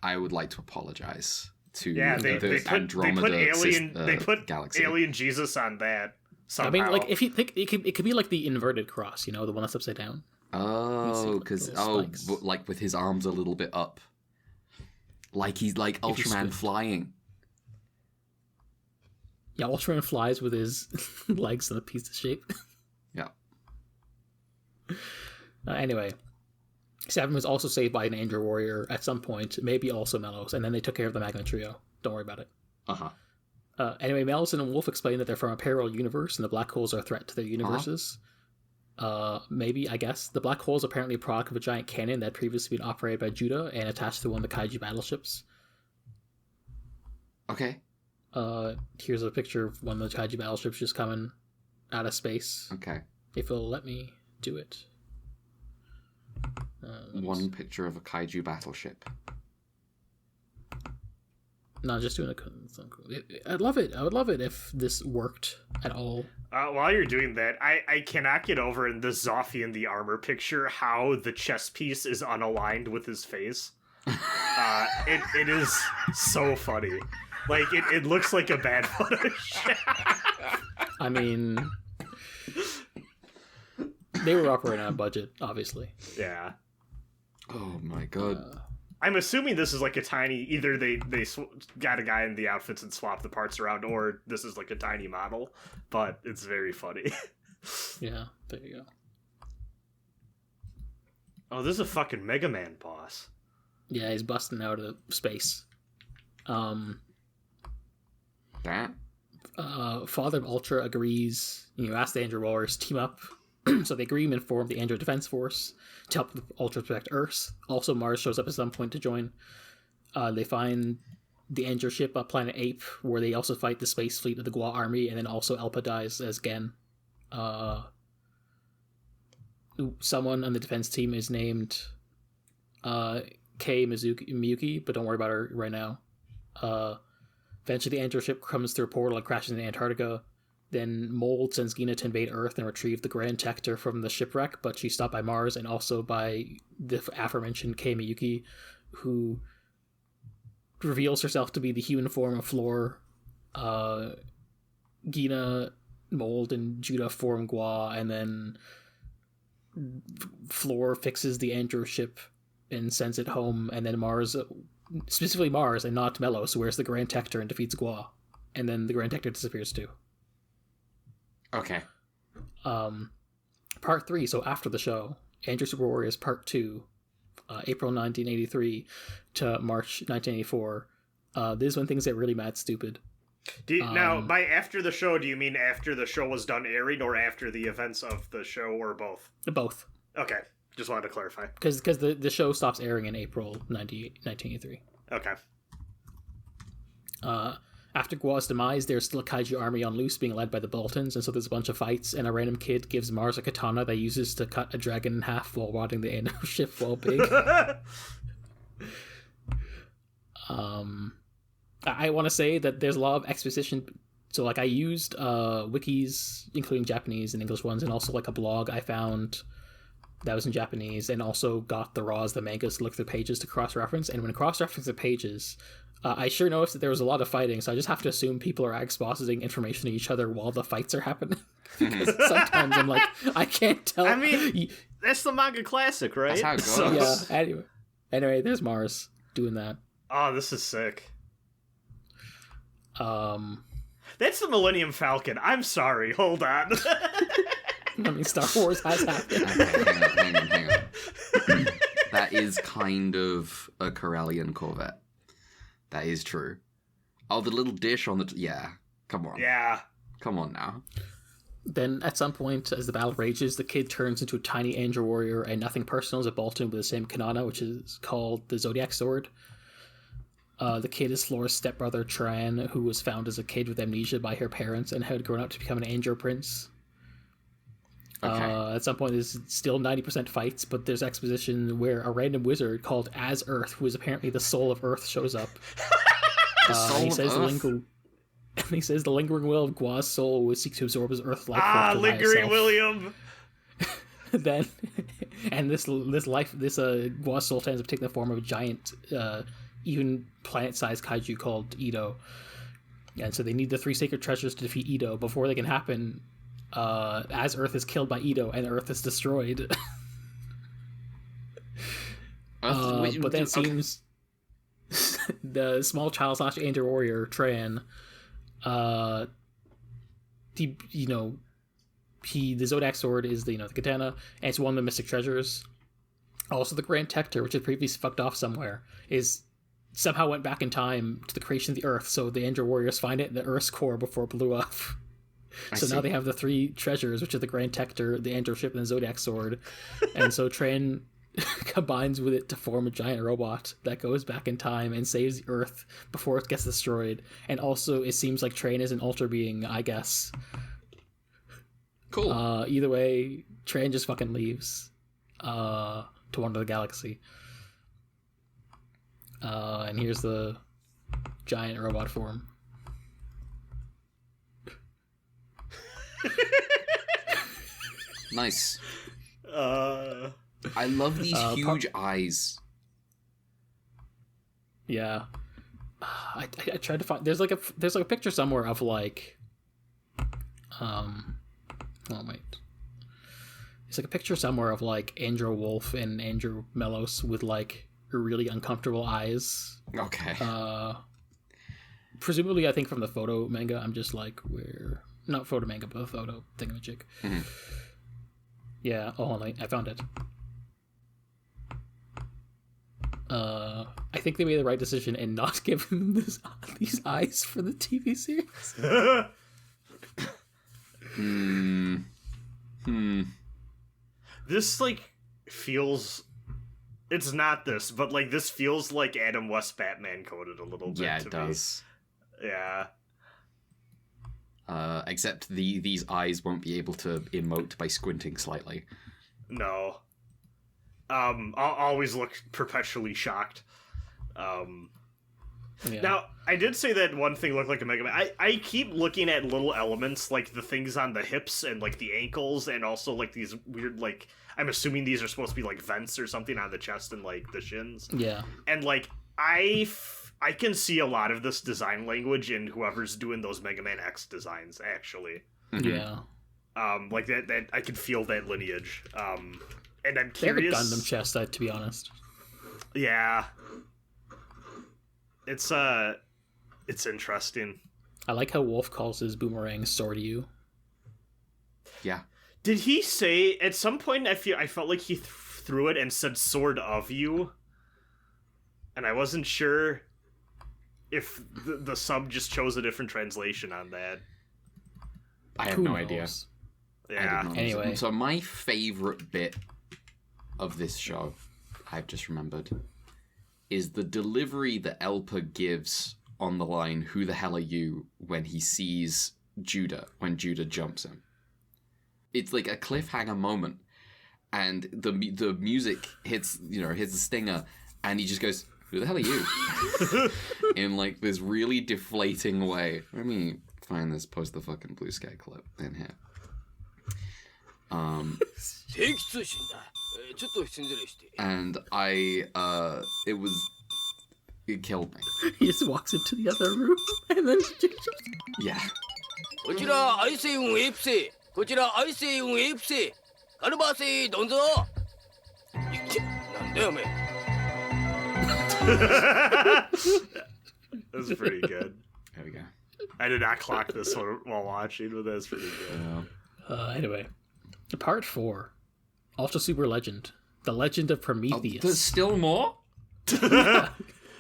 I would like to apologize to They the put Andromeda alien they put galaxy. alien Jesus on that somehow. I mean, like, if you think it could be like the inverted cross, the one that's upside down. Oh, because spikes. like with his arms a little bit up, like he's like If you Ultraman squint. flying. Yeah, Ultraman flies with his legs in a piece of shape. Yeah. Anyway, Seven was also saved by an Andro warrior at some point, maybe also Melos, and then they took care of the Magma Trio. Don't worry about it. Anyway, Melos and Wolf explain that they're from a parallel universe, and the black holes are a threat to their universes. Maybe, I guess. The black hole is apparently a product of a giant cannon that had previously been operated by Judah and attached to one of the Kaiju battleships. Okay. Here's a picture of one of the Kaiju battleships just coming out of space. Okay. If it'll let me do it. One picture of a kaiju battleship. No, just doing I'd love it. I would love it if this worked at all. While you're doing that, I cannot get over in the Zoffy in the armor picture how the chest piece is unaligned with his face. It is so funny. Like, it looks like a bad Photoshop. I mean, they were operating on a budget, obviously. Yeah. Oh my god. I'm assuming this is like a tiny, either they got a guy in the outfits and swapped the parts around, or this is like a tiny model, but it's very funny. Yeah, there you go. Oh, this is a fucking Mega Man boss. Yeah, he's busting out of space. That? Father of Ultra agrees. Ask the Andro Warriors to team up. So they agree and form the Andro Defense Force to help Ultra protect Earth. Also, Mars shows up at some point to join. They find the Andro ship on Planet Ape, where they also fight the space fleet of the Gua army, and then also Elpa dies as Gen. Someone on the defense team is named Kei Miyuki, but don't worry about her right now. Eventually, the Andro ship comes through a portal and crashes into Antarctica. Then Mold sends Gina to invade Earth and retrieve the Grand Tector from the shipwreck, but she's stopped by Mars and also by the aforementioned Kei Miyuki, who reveals herself to be the human form of Floor. Gina, Mold, and Judah form Gua, and then Floor fixes the Andro ship and sends it home, and then Mars, specifically Mars and not Melos, wears the Grand Tector and defeats Gua, and then the Grand Tector disappears too. Okay. Part 3, so after the show, Andro Super Warriors Part 2, April 1983 to March 1984. This is when things get really mad stupid. Now, by after the show, do you mean after the show was done airing, or after the events of the show, or both? Both. Okay, just wanted to clarify. Because the show stops airing in April 1983. Okay. After Gua's demise, there's still a kaiju army on loose being led by the Boltons, and so there's a bunch of fights, and a random kid gives Mars a katana that he uses to cut a dragon in half while riding the Andro ship while big. I want to say that there's a lot of exposition. So, like, I used wikis, including Japanese and English ones, and also, like, a blog I found that was in Japanese, and also got the raws, the mangas, to look through pages to cross-reference. And when cross-referencing the pages, I sure noticed that there was a lot of fighting, so I just have to assume people are expositing information to each other while the fights are happening. Because sometimes I'm like, I can't tell. I mean, that's the manga classic, right? That's how it goes. Yeah, anyway, there's Mars doing that. Oh, this is sick. That's the Millennium Falcon. I'm sorry. Hold on. I mean, Star Wars has happened. Okay, hang on. That is kind of a Corellian Corvette. That is true. Oh, the little dish on the... yeah, come on. Yeah. Come on now. Then at some point, as the battle rages, the kid turns into a tiny angel warrior, and nothing personal is a Bolton with the same kanana, which is called the Zodiac Sword. The kid is Flora's stepbrother, Tran, who was found as a kid with amnesia by her parents and had grown up to become an angel prince. Okay. At some point, there's still 90% fights, but there's exposition where a random wizard called As Earth, who is apparently the soul of Earth, shows up. The soul he of says Earth? He says the lingering will of Gua's soul will seek to absorb his Earth life. Lingering William. Then, and this Gua's soul tends to take the form of a giant, even planet-sized kaiju called Ito. And so they need the 3 sacred treasures to defeat Ito. Before they can happen, As Earth is killed by Ito, and Earth is destroyed. But then it seems the small child / angel warrior Tran, the Zodiac Sword is the katana, and it's one of the mystic treasures. Also, the Grand Tector, which had previously fucked off somewhere, is somehow went back in time to the creation of the Earth. So the angel warriors find it in the Earth's core before it blew up. So now they have the 3 treasures, which are the Grand Tector, the angel ship, and the Zodiac Sword. And so Tran combines with it to form a giant robot that goes back in time and saves the Earth before it gets destroyed. And also, it seems like Tran is an ultra being, I guess. Cool. Either way, Tran just fucking leaves to wander the galaxy. And here's the giant robot form. Nice. I love these huge eyes. Yeah. I tried to find. There's like a picture somewhere of like. Oh wait. It's like a picture somewhere of like Andro Wolf and Andro Melos with like really uncomfortable eyes. Okay. Presumably, I think from the photo manga. I'm just like, where? Not photo manga, but a photo thingamajig. Mm-hmm. Yeah. Oh, hold on, I found it. I think they made the right decision in not giving them these eyes for the TV series. This like feels. It's not this, but like this feels like Adam West Batman coded a little bit. Yeah, to it does. Me. Yeah. Except these eyes won't be able to emote by squinting slightly. No. I'll always look perpetually shocked. Yeah. Now, I did say that one thing looked like a Mega Man. I keep looking at little elements, like the things on the hips and like the ankles, and also like these weird, like, I'm assuming these are supposed to be like vents or something on the chest and like the shins. Yeah. And like, I can see a lot of this design language in whoever's doing those Mega Man X designs, actually. Mm-hmm. Yeah. Like that I can feel that lineage. And I'm They have a curious. Gundam chest, to be honest. Yeah. It's interesting. I like how Wolf calls his boomerang sword you. Yeah. Did he say at some point? I felt like he threw it and said "sword of you," and I wasn't sure if the sub just chose a different translation on that. I have Who no knows? idea. Yeah. I didn't know. Anyway. So my favorite bit of this show, I've just remembered, is the delivery that Elpa gives on the line, "Who the hell are you?" when he sees Judah, when Judah jumps him. It's like a cliffhanger moment, and the music hits the stinger, and he just goes, "Who the hell are you?" in like this really deflating way. Let me find this, post the fucking Blue Sky clip in here. And it killed me. He just walks into the other room and then Yeah. こちら愛生運エプセこちら愛生運エプセカルバーセどんぞなんだよおめ That was pretty good. There we go. I did not clock this one while watching, but that's pretty good. Anyway, part 4, Ultra Super Legend, the Legend of Oh, Prometheus. there's still more?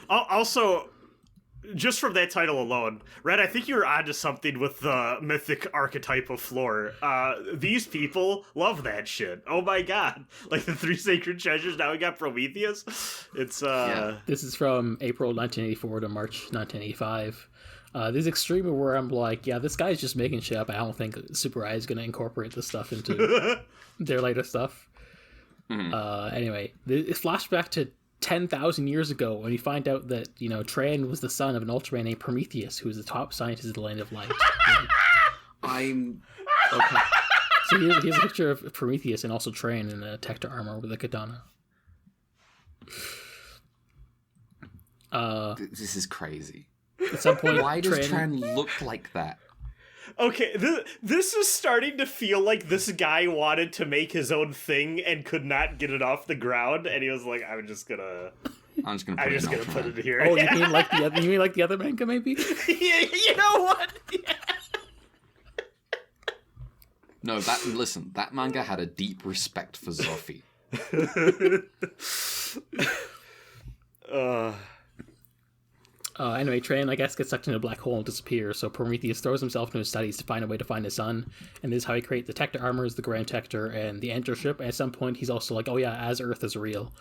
Also, just from that title alone, Red, I think you're onto something with the mythic archetype of Floor. These people love that shit. Oh my god. Like the 3 sacred treasures, now we got Prometheus. It's This is from April 1984 to March 1985. This extreme where I'm like, yeah, this guy's just making shit up. I don't think Super Eye is going to incorporate this stuff into their later stuff. Anyway, it flashback to 10,000 years ago when you find out that, you know, Tran was the son of an Ultraman named Prometheus, who was the top scientist of the Land of Light. I'm... Okay. So here's a picture of Prometheus and also Tran in a Tector armor with a katana. This is crazy. At some point, Why does Tran look like that? Okay, this is starting to feel like this guy wanted to make his own thing and could not get it off the ground, and he was like, I'm just gonna put it here. Oh, you mean like the other manga, maybe? Yeah, you know what? Yeah. No, that manga had a deep respect for Zoffy. Anyway, Tran, I guess, gets sucked into a black hole and disappears, so Prometheus throws himself into his studies to find a way to find his son, and this is how he creates the Tector armors, the Grand Tector, and the Enter ship, and at some point he's also like, oh yeah, as Earth is real.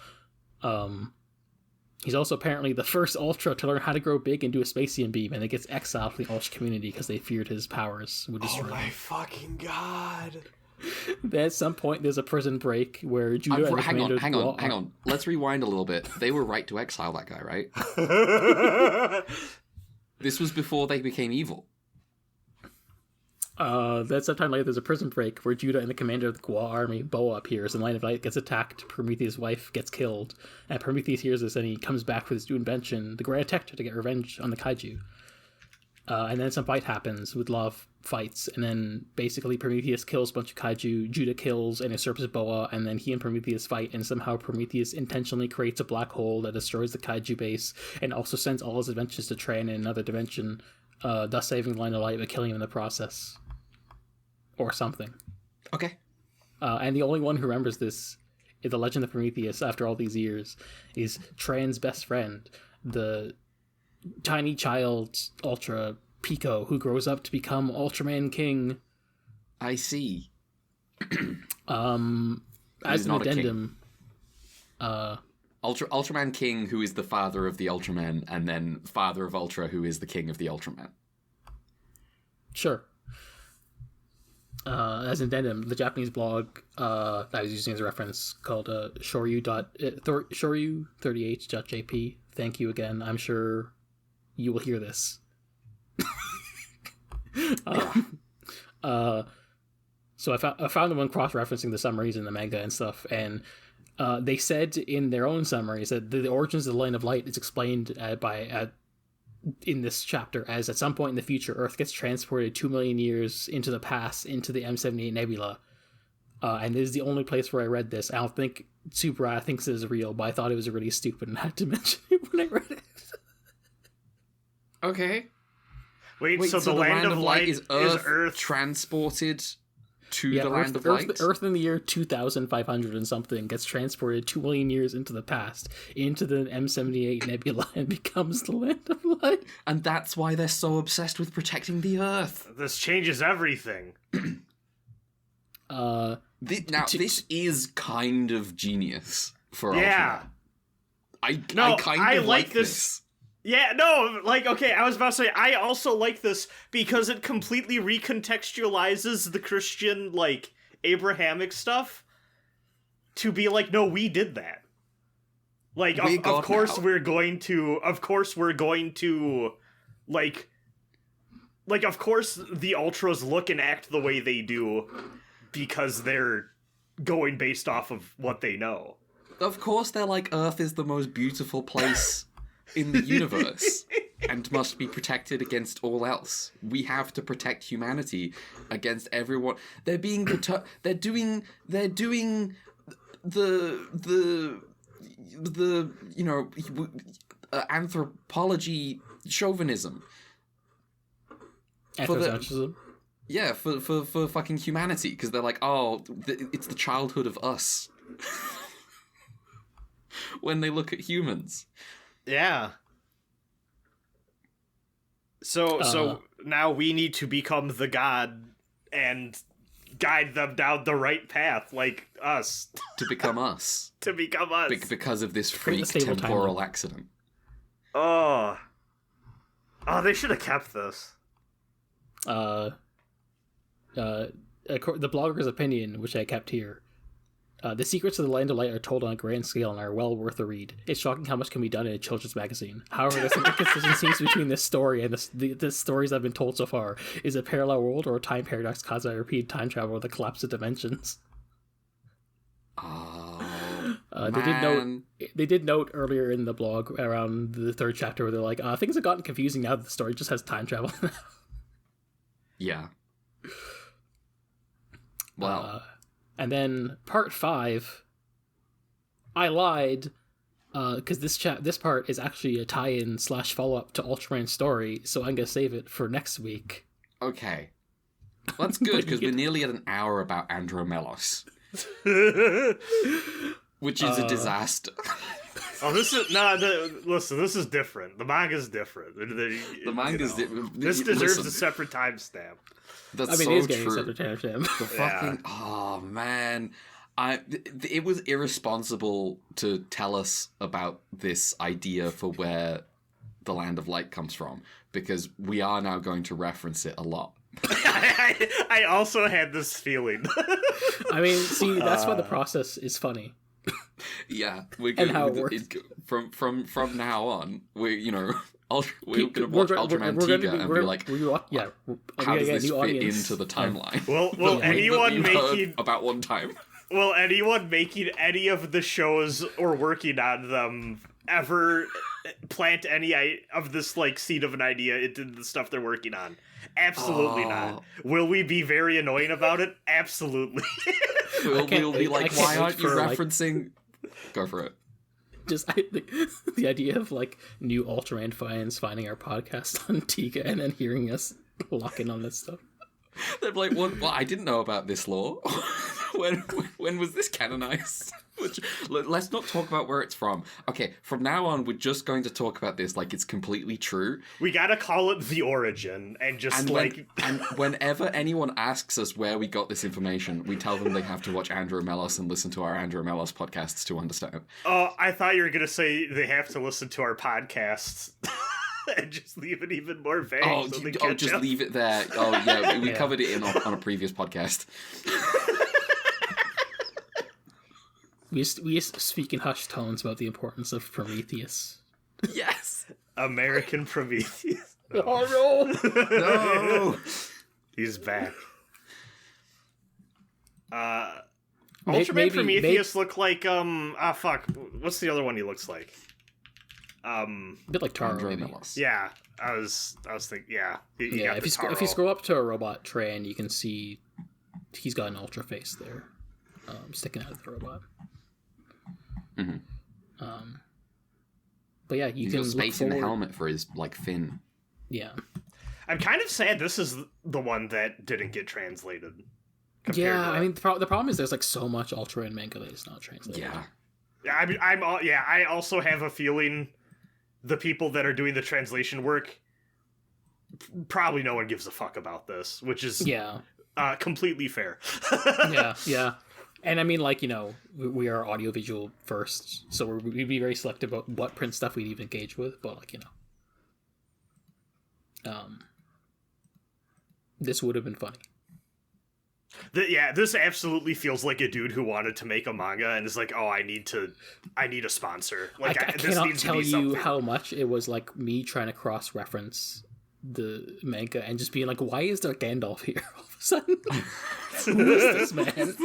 He's also apparently the first Ultra to learn how to grow big and do a Spacian beam, and it gets exiled from the Ultra community because they feared his powers would destroy him. Fucking god. Then at some point there's a prison break where Judah and the commander... Hang on. Let's rewind a little bit. They were right to exile that guy, right? This was before they became evil. Then sometime later there's a prison break where Judah and the commander of the Gua army, Boa, appears, and Line of Light gets attacked, Prometheus' wife gets killed, and Prometheus hears this and he comes back with his new invention, the Grand Tector, to get revenge on the kaiju. And then some fight happens with love fights, and then basically Prometheus kills a bunch of kaiju, Judah kills and usurps Boa, and then he and Prometheus fight, and somehow Prometheus intentionally creates a black hole that destroys the kaiju base, and also sends all his adventures to Tran in another dimension, thus saving Line of Light but killing him in the process. Or something. Okay. And the only one who remembers this, in the Legend of Prometheus, after all these years, is Tran's best friend, the tiny child Ultra Pico, who grows up to become Ultraman King. I see. As an addendum, Ultraman King, who is the father of the Ultramen, and then father of Ultra, who is the king of the Ultraman. Sure. As an addendum, the Japanese blog I was using as a reference called shoryu38.jp. Thank you again. I'm sure you will hear this. So I found them on cross-referencing the summaries in the manga and stuff, and they said in their own summaries that the origins of the Line of Light is explained in this chapter as at some point in the future, Earth gets transported 2 million years into the past into the M78 Nebula. And this is the only place where I read this. I don't think Tsubara thinks this is real, but I thought it was really stupid and I had to mention it when I read it. Okay. Wait, so the Land of Light is Earth transported to the Land of Light? Earth in the year 2500 and something gets transported 2 million years into the past, into the M78 Nebula, and becomes the Land of Light. And that's why they're so obsessed with protecting the Earth. This changes everything. This is kind of genius for yeah. Ultraman. I like this. Yeah, no, okay, I was about to say, I also like this because it completely recontextualizes the Christian, Abrahamic stuff to be like, no, we did that. Of course we're going to, of course the Ultras look and act the way they do because they're going based off of what they know. Of course they're like, Earth is the most beautiful place in the universe and must be protected against all else. We have to protect humanity against everyone. They're being they're doing the anthropology chauvinism. Anthropocentrism. Yeah, for fucking humanity, because they're like, it's the childhood of us. When they look at humans. Yeah. So now we need to become the god and guide them down the right path, like us. To become us. To become us. Because of this freak stable temporal accident. Oh, they should have kept this. The blogger's opinion, which I kept here. The secrets of the Land of Light are told on a grand scale and are well worth a read. It's shocking how much can be done in a children's magazine. However, there's some inconsistencies between this story and the stories I've been told so far. Is it a parallel world or a time paradox caused by repeated time travel or the collapse of dimensions? They did note earlier in the blog around the third chapter where they're like, things have gotten confusing now that the story just has time travel. Yeah. Wow. And then part 5, I lied, because this part is actually a tie-in / follow-up to Ultraman's story, so I'm gonna save it for next week. Okay. Well, that's good, because we're nearly at an hour about Andro Melos. Which is a disaster. Oh, this is listen. This is different. The manga's different. The manga's different. This deserves a separate timestamp. That's it is getting true. a separate timestamp. The fucking oh man, it was irresponsible to tell us about this idea for where the Land of Light comes from, because we are now going to reference it a lot. I also had this feeling. I mean, see, that's why the process is funny. Yeah, we're And how it gonna works. from now on. We're gonna watch Ultraman Tiga and be like, how does this fit into the timeline? Will anyone making about one time? Will anyone making any of the shows or working on them ever plant any of this like seed of an idea into the stuff they're working on? Absolutely not. Will we be very annoying about it? Absolutely. We'll be like, why aren't you referencing? Go for it. Just the idea of like new Ultraman fans finding our podcast on Tiga and then hearing us lock in on this stuff. They're like, well, I didn't know about this lore. when was this canonized? Let's not talk about where it's from. Okay, from now on, we're just going to talk about this like it's completely true. We gotta call it the origin, and and whenever anyone asks us where we got this information, we tell them they have to watch Andro Melos and listen to our Andro Melos podcasts to understand. Oh, I thought you were gonna say they have to listen to our podcasts. And just leave it even more vague. Leave it there. Oh, yeah, we covered it on a previous podcast. We speak in hushed tones about the importance of Prometheus. Yes! American Prometheus. No. Oh, no! No! He's back. Ultraman Prometheus look like, fuck. What's the other one he looks like? A bit like Taro. Yeah, I was thinking. Yeah, if you scroll up to a robot train, you can see he's got an ultra face there, sticking out of the robot. Mm-hmm. But yeah, he's got space in the helmet for his like fin. Yeah, I'm kind of sad this is the one that didn't get translated. Yeah, I mean the problem is there's like so much Ultraman manga that it's not translated. Yeah, I also have a feeling the people that are doing the translation work, probably no one gives a fuck about this, which is completely fair. yeah. And I mean, like, you know, we are audiovisual first, so we'd be very selective about what print stuff we'd even engage with, but, like, you know. This would have been funny. This absolutely feels like a dude who wanted to make a manga and is like, oh, I need a sponsor. Like, I cannot tell you how much it was like me trying to cross-reference the manga and just being like, why is there Gandalf here all of a sudden? Who is this man?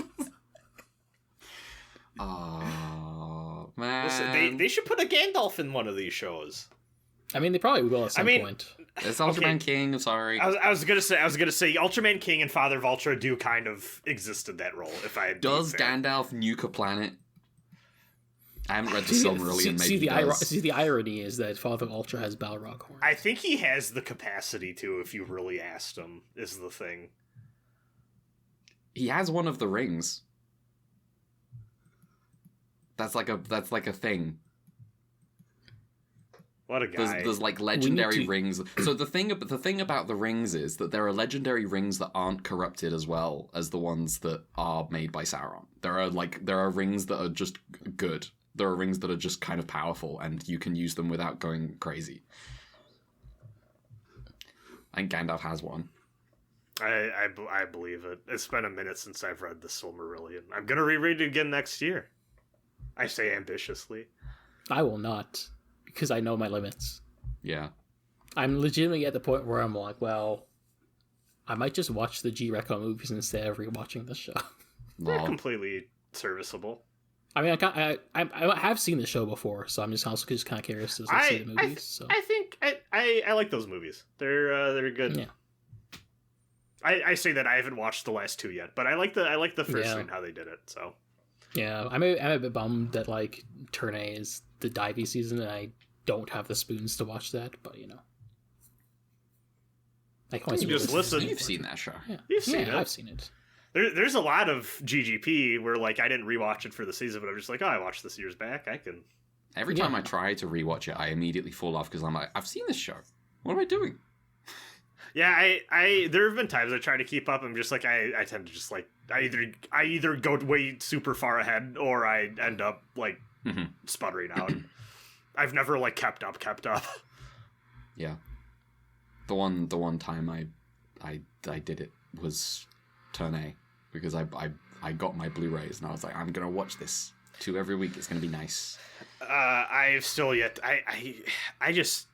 Oh, man. Listen, they should put a Gandalf in one of these shows. I mean, they probably will at some point. It's Ultraman King, I'm sorry. I was gonna say Ultraman King and Father of Ultra do kind of exist in that role, if I Does Gandalf nuke a planet? I haven't read the Silmarillion, maybe he does. See, the irony is that Father of Ultra has Balrog horns. I think he has the capacity to, if you really asked him, is the thing. He has one of the rings. That's like a thing. What a guy. There's like legendary to- rings. So the thing about the rings is that there are legendary rings that aren't corrupted as well as the ones that are made by Sauron. There are rings that are just good. There are rings that are just kind of powerful, and you can use them without going crazy. I think Gandalf has one. I believe it. It's been a minute since I've read the Silmarillion. I'm gonna reread it again next year. I say ambitiously. I will not, because I know my limits. Yeah. I'm legitimately at the point where I'm like, well, I might just watch the G-Reco movies instead of rewatching the show. They're Lol. completely serviceable. I mean, I have seen the show before, so I'm just also just kind of curious to see the movies. I think I like those movies. They're good. Yeah. I say that I haven't watched the last two yet, but I like the first Yeah. one, how they did it. So Yeah, I'm a bit bummed that like Turn A is the divey season, and I don't have the spoons to watch that. But you know, I can always You just listen. You've seen that show. Yeah, You've seen it. I've seen it. there's a lot of GGP where like I didn't rewatch it for the season, but I'm just like, oh, I watched this years back. I can. Every time I try to rewatch it, I immediately fall off because I'm like, I've seen this show. What am I doing? Yeah, I there have been times I try to keep up. I'm just like I tend to just like I either go way super far ahead or I end up like sputtering out. I've never like kept up. Yeah. The one time I did it was Turn A because I got my Blu-rays and I was like, I'm gonna watch this 2 every week. It's gonna be nice. I've still yet I just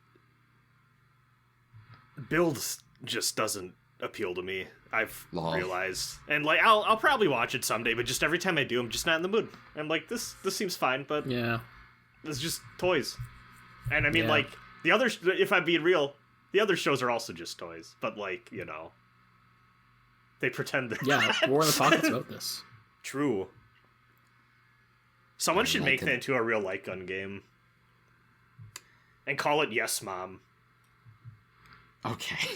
builds just doesn't appeal to me. I've realized, and like I'll probably watch it someday, but just every time I do, I'm just not in the mood. I'm like, this seems fine, but Yeah, it's just toys. And I mean, Yeah. like the other, if I'm being real, the other shows are also just toys, but like they pretend they're yeah. War in the Pockets about this. true. Someone should like make it. that into a real light gun game and call it Yes Mom. Okay.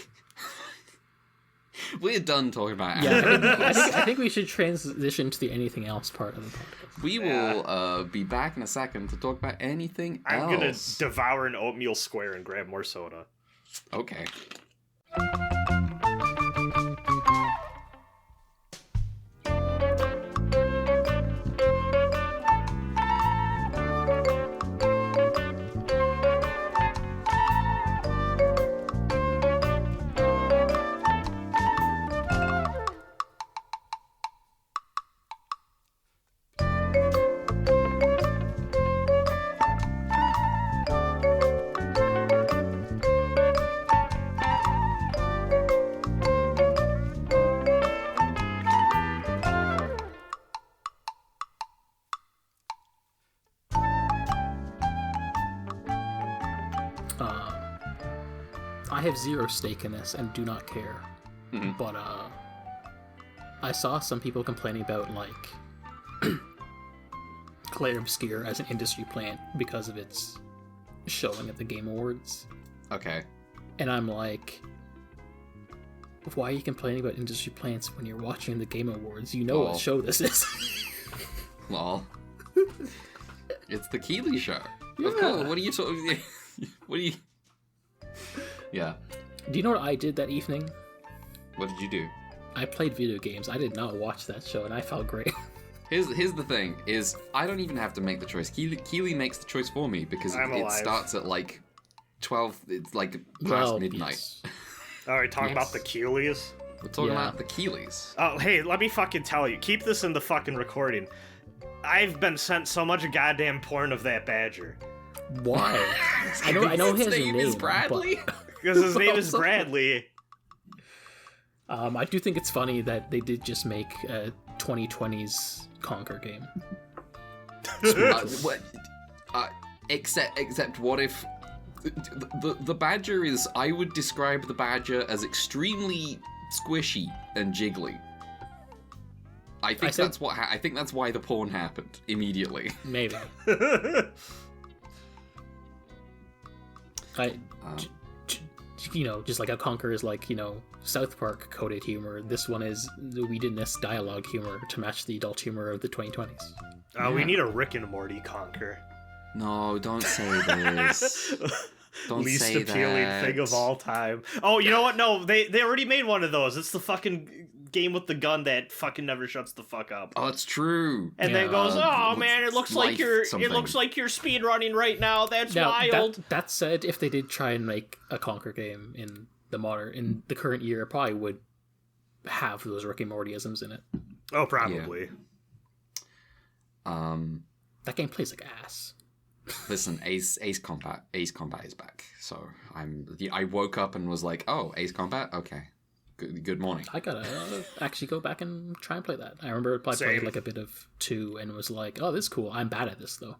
We're done talking about Yeah, anime. I think we should transition to the anything else part of the podcast. We will be back in a second to talk about anything I'm gonna else. devour an oatmeal square and grab more soda. Okay. I have zero stake in this and do not care. Mhm. But I saw some people complaining about like Claire Obscure as an industry plant because of its showing at the Game Awards, Okay. and I'm like, why are you complaining about industry plants when you're watching the Game Awards? You know Oh. what show this is. Lol. It's the Keeley show. Of Yeah. course. What are you talking? What are you? Yeah. Do you know what I did that evening? What did you do? I played video games. I did not watch that show, and I felt great. Here's the thing: is I don't even have to make the choice. Keeley makes the choice for me because I'm it alive. starts at like 12. It's like past Well, midnight. yes. All right, talking Yes. about the Keeleys. We're talking Yeah. about the Keeleys. Oh, hey, let me fucking tell you. Keep this in the fucking recording. I've been sent so much goddamn porn of that badger. Why? I know his name is but- Bradley. Because his name is Also- Bradley. I do think it's funny that they did just make a 2020's Conquer game. What? Except what if the badger is? I would describe the badger as extremely squishy and jiggly. I think said- that's what. I think that's why the porn happened immediately. Maybe. Just like how Conquer is like, South Park coded humor, this one is the Whedonness dialogue humor to match the adult humor of the 2020s. We Yeah. need a Rick and Morty conquer. No, don't say this. Don't Least say appealing that. thing of all time. Oh, you know what? No, they already made one of those. It's the fucking game with the gun that fucking never shuts the fuck up. Oh, it's true. And then goes, oh man, it looks like you're speed running right now. That's Now, wild. that said, if they did try and make a Conquer game in the current year, it probably would have those Rick and Morty-isms in it. Oh, probably. That game plays like ass. Listen, Ace Combat is back. So I woke up and was like, oh, Ace Combat, okay. Good morning. I gotta actually go back and try and play that. I remember I played like a bit of 2 and was like, oh, this is cool. I'm bad at this though.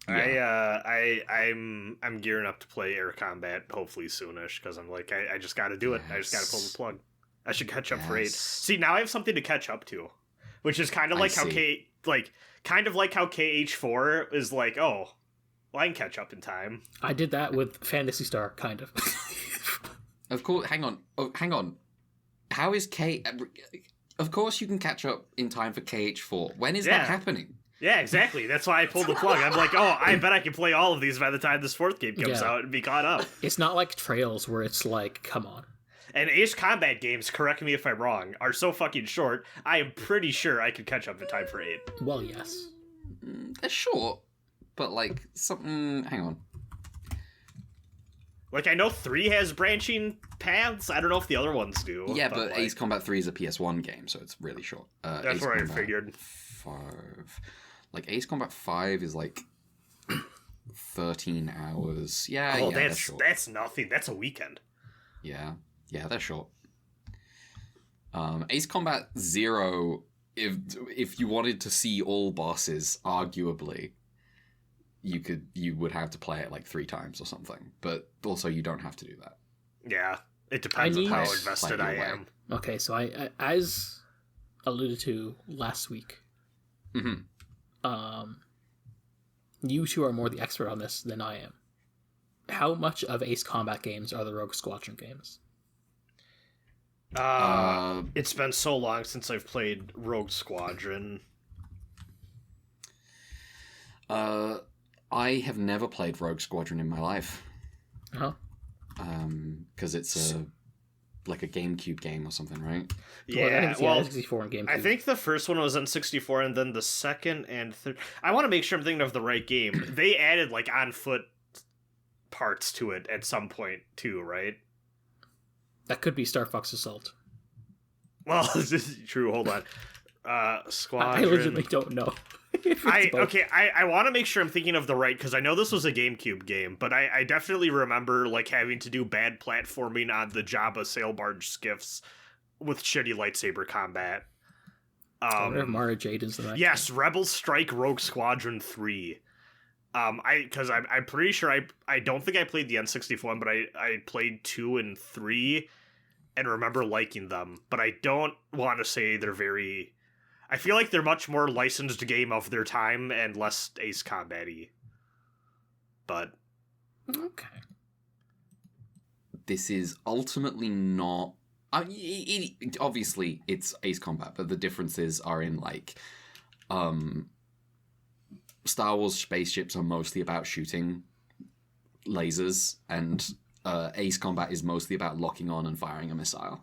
Yeah. I'm gearing up to play Air Combat hopefully soonish because I'm like I just got to do it. I just got to pull the plug. I should catch up for 8. See, now I have something to catch up to, which is kind of like how KH4 is like, oh, well, I can catch up in time. I did that with Phantasy Star, kind of. Of course, hang on. How is Of course you can catch up in time for KH4. When is that happening? Yeah, exactly. That's why I pulled the plug. I'm like, oh, I bet I can play all of these by the time this 4th game comes out and be caught up. It's not like Trails where it's like, come on. And Ace Combat games, correct me if I'm wrong, are so fucking short, I am pretty sure I could catch up in time for 8. Well, yes. They're short, but like something... Hang on. Like, I know 3 has branching paths. I don't know if the other ones do. Yeah, but like, Ace Combat 3 is a PS1 game, so it's really short. That's Ace what I Combat figured. 5... Like, Ace Combat 5 is like 13 hours. Yeah, that's short. That's nothing. That's a weekend. Yeah, they're short. Ace Combat 0, if you wanted to see all bosses, arguably, you would have to play it like 3 times or something. But also, you don't have to do that. Yeah, it depends on how invested I am. Okay, so I as alluded to last week, you two are more the expert on this than I am. How much of Ace Combat games are the Rogue Squadron games? It's been so long since I've played Rogue Squadron. I have never played Rogue Squadron in my life. Huh? Because it's like a GameCube game or something, right? Yeah, N64 and GameCube. I think the first one was N64, and then the second and third... I want to make sure I'm thinking of the right game. They added, like, on-foot parts to it at some point, too, right? That could be Star Fox Assault. Well, this is true. Hold on. Squadron... I legitimately don't know. I want to make sure I'm thinking of the right, because I know this was a GameCube game, but I definitely remember like having to do bad platforming on the Jabba sail barge skiffs with shitty lightsaber combat. I wonder if Mara Jade is the right. Yes, Rebel Strike Rogue Squadron 3. I'm pretty sure I don't think I played the N64 one, but I played 2 and 3 and remember liking them, but I don't want to say they're very... I feel like they're much more licensed game of their time and less Ace Combat-y. But... Okay. This is ultimately not... obviously, it's Ace Combat, but the differences are in, like... Star Wars spaceships are mostly about shooting lasers, and Ace Combat is mostly about locking on and firing a missile.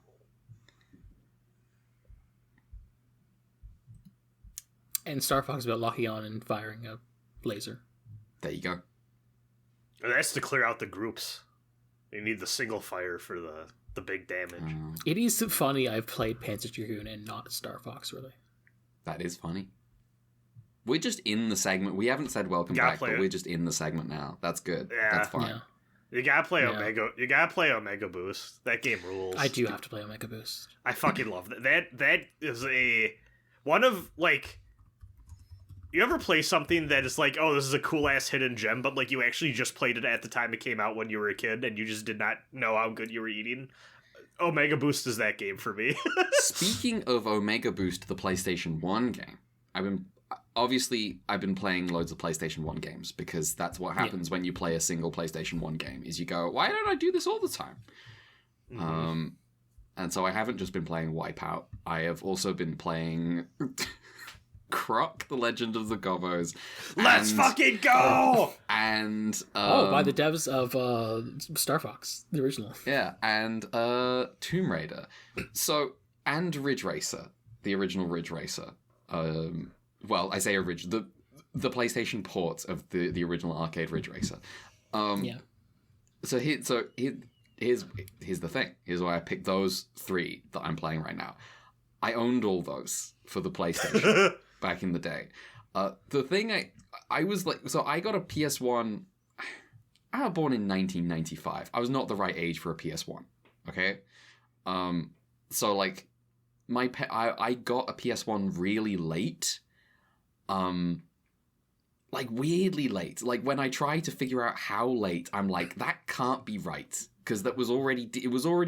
And Star Fox is about locking on and firing a laser. There you go. That's to clear out the groups. You need the single fire for the big damage. It is funny I've played Panzer Dragoon and not Star Fox, really. That is funny. We're just in the segment. We haven't said welcome back, but we're just in the segment now. That's good. Yeah. That's fine. Yeah. You gotta play Omega. You gotta play Omega Boost. That game rules. I do have to play Omega Boost. I fucking love that. That is one of like... You ever play something that is like, oh, this is a cool-ass hidden gem, but like you actually just played it at the time it came out when you were a kid, and you just did not know how good you were eating? Omega Boost is that game for me. Speaking of Omega Boost, the PlayStation 1 game, I've been playing loads of PlayStation 1 games, because that's what happens when you play a single PlayStation 1 game, is you go, why don't I do this all the time? Mm-hmm. And so I haven't just been playing Wipeout. I have also been playing... Croc, The Legend of the Gobos. Let's fucking go! And by the devs of Star Fox, the original. Yeah, and Tomb Raider. So, and Ridge Racer, the original Ridge Racer. Well, I say original, the PlayStation port of the original arcade Ridge Racer. Yeah. So here's the thing. Here's why I picked those 3 that I'm playing right now. I owned all those for the PlayStation back in the day. The thing I was like, so I got a PS1. I was born in 1995. I was not the right age for a PS1. Okay, so like I got a PS1 really late. Like weirdly late. Like when I try to figure out how late, I'm like, that can't be right, because it was already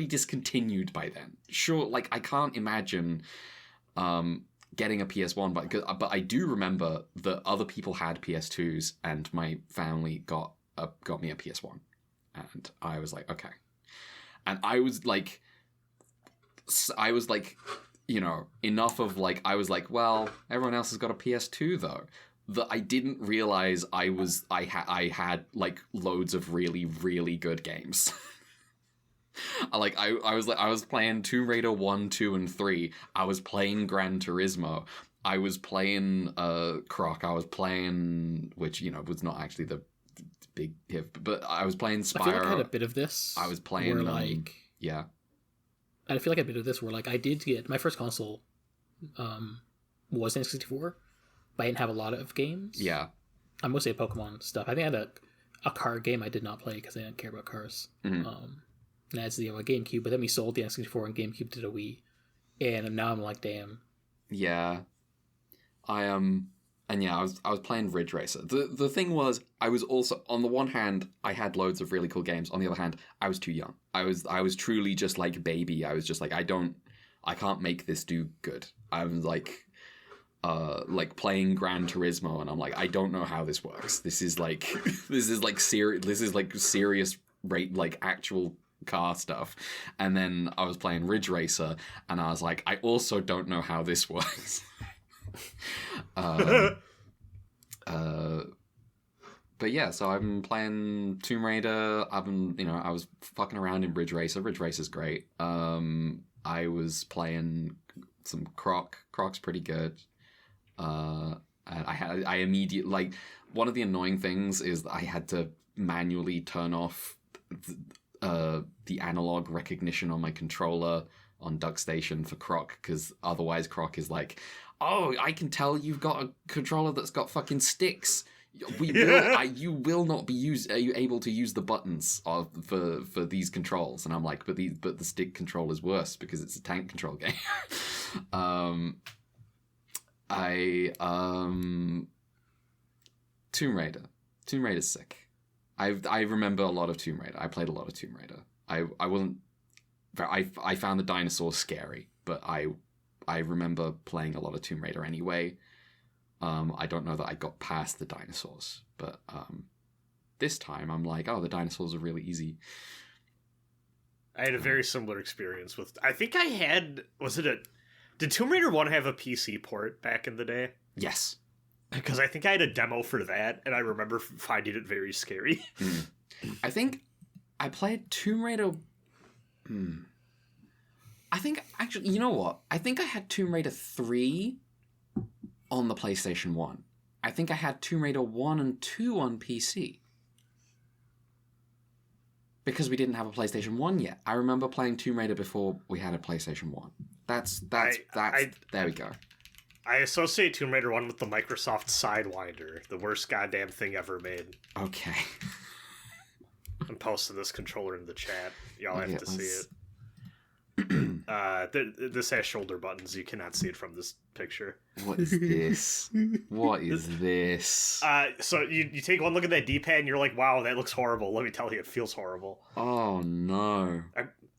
discontinued by then. Sure, like I can't imagine getting a PS1, but I do remember that other people had PS2s, and my family got me a PS1, and I was like, okay, and I was like, you know, enough of like, I was like, well, everyone else has got a PS2 though. That I didn't realize I had like loads of really, really good games. I was playing Tomb Raider 1, 2, and 3. I was playing Gran Turismo. I was playing Croc. I was playing, which, you know, was not actually the big hit, but I was playing Spyro. I feel like I had a bit of this. I was playing like yeah. I feel like a bit of this where like I did get my first console was N64. But I didn't have a lot of games. Yeah. I'm mostly a Pokemon stuff. I think I had a card game I did not play because I didn't care about cars. Mm-hmm. And that's the GameCube, but then we sold the N64 and GameCube did a Wii. And now I'm like, damn. Yeah. And yeah, I was playing Ridge Racer. The thing was, I was also, on the one hand, I had loads of really cool games. On the other hand, I was too young. I was truly just like baby. I was just like, I can't make this do good. I was like playing Gran Turismo, and I'm like, I don't know how this works. This is like serious rate, like actual car stuff. And then I was playing Ridge Racer, and I was like, I also don't know how this works. But yeah, so I've been playing Tomb Raider. I was fucking around in Ridge Racer. Ridge Racer's great. I was playing some Croc. Croc's pretty good. And I immediately, like, one of the annoying things is that I had to manually turn off the analog recognition on my controller on DuckStation for Croc, because otherwise Croc is like, oh, I can tell you've got a controller that's got fucking sticks. You will not be able to use the buttons for these controls. And I'm like, but the stick control is worse because it's a tank control game. Tomb Raider. Tomb Raider's sick. I remember a lot of Tomb Raider. I played a lot of Tomb Raider. I found the dinosaurs scary, but I remember playing a lot of Tomb Raider anyway. I don't know that I got past the dinosaurs, but this time I'm like, oh, the dinosaurs are really easy. I had a very similar experience with, I think I had, did Tomb Raider 1 have a PC port back in the day? Yes. Because I think I had a demo for that, and I remember finding it very scary. I think I played Tomb Raider... I think, actually, you know what? I think I had Tomb Raider 3 on the PlayStation 1. I think I had Tomb Raider 1 and 2 on PC. Because we didn't have a PlayStation 1 yet. I remember playing Tomb Raider before we had a PlayStation 1. There we go. I associate Tomb Raider 1 with the Microsoft Sidewinder, the worst goddamn thing ever made. Okay. I'm posting this controller in the chat. Y'all have to see it. This has shoulder buttons. You cannot see it from this picture. What is this? What is this? So you take one look at that D-pad and you're like, wow, that looks horrible. Let me tell you, it feels horrible. Oh, no.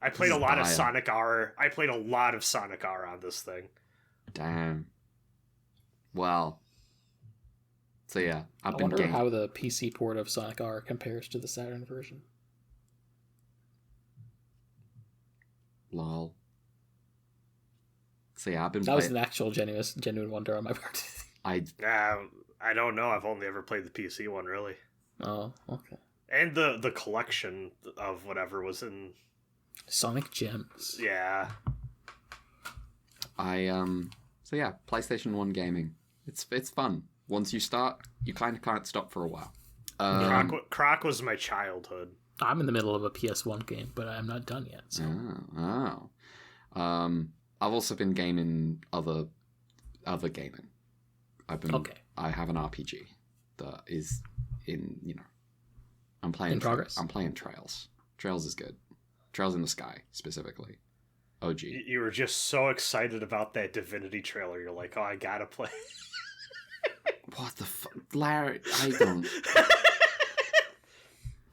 I played a lot of Sonic R. I played a lot of Sonic R on this thing. Damn. Well. So yeah, I wonder how the PC port of Sonic R compares to the Saturn version. Lol. So yeah, I've been. That was an actual genuine wonder on my part. I I don't know. I've only ever played the PC one, really. Oh, okay. And the collection of whatever was in Sonic Gems. Yeah. So yeah, PlayStation 1 gaming. It's fun. Once you start, you kind of can't stop for a while. Croc was my childhood. I'm in the middle of a PS1 game, but I'm not done yet. So. I've also been gaming other gaming. I have an RPG that is I'm playing in progress. I'm playing Trails. Trails is good. Trails in the Sky specifically. OG. You were just so excited about that Divinity trailer. You're like, oh, I gotta play. What the fuck, Larry?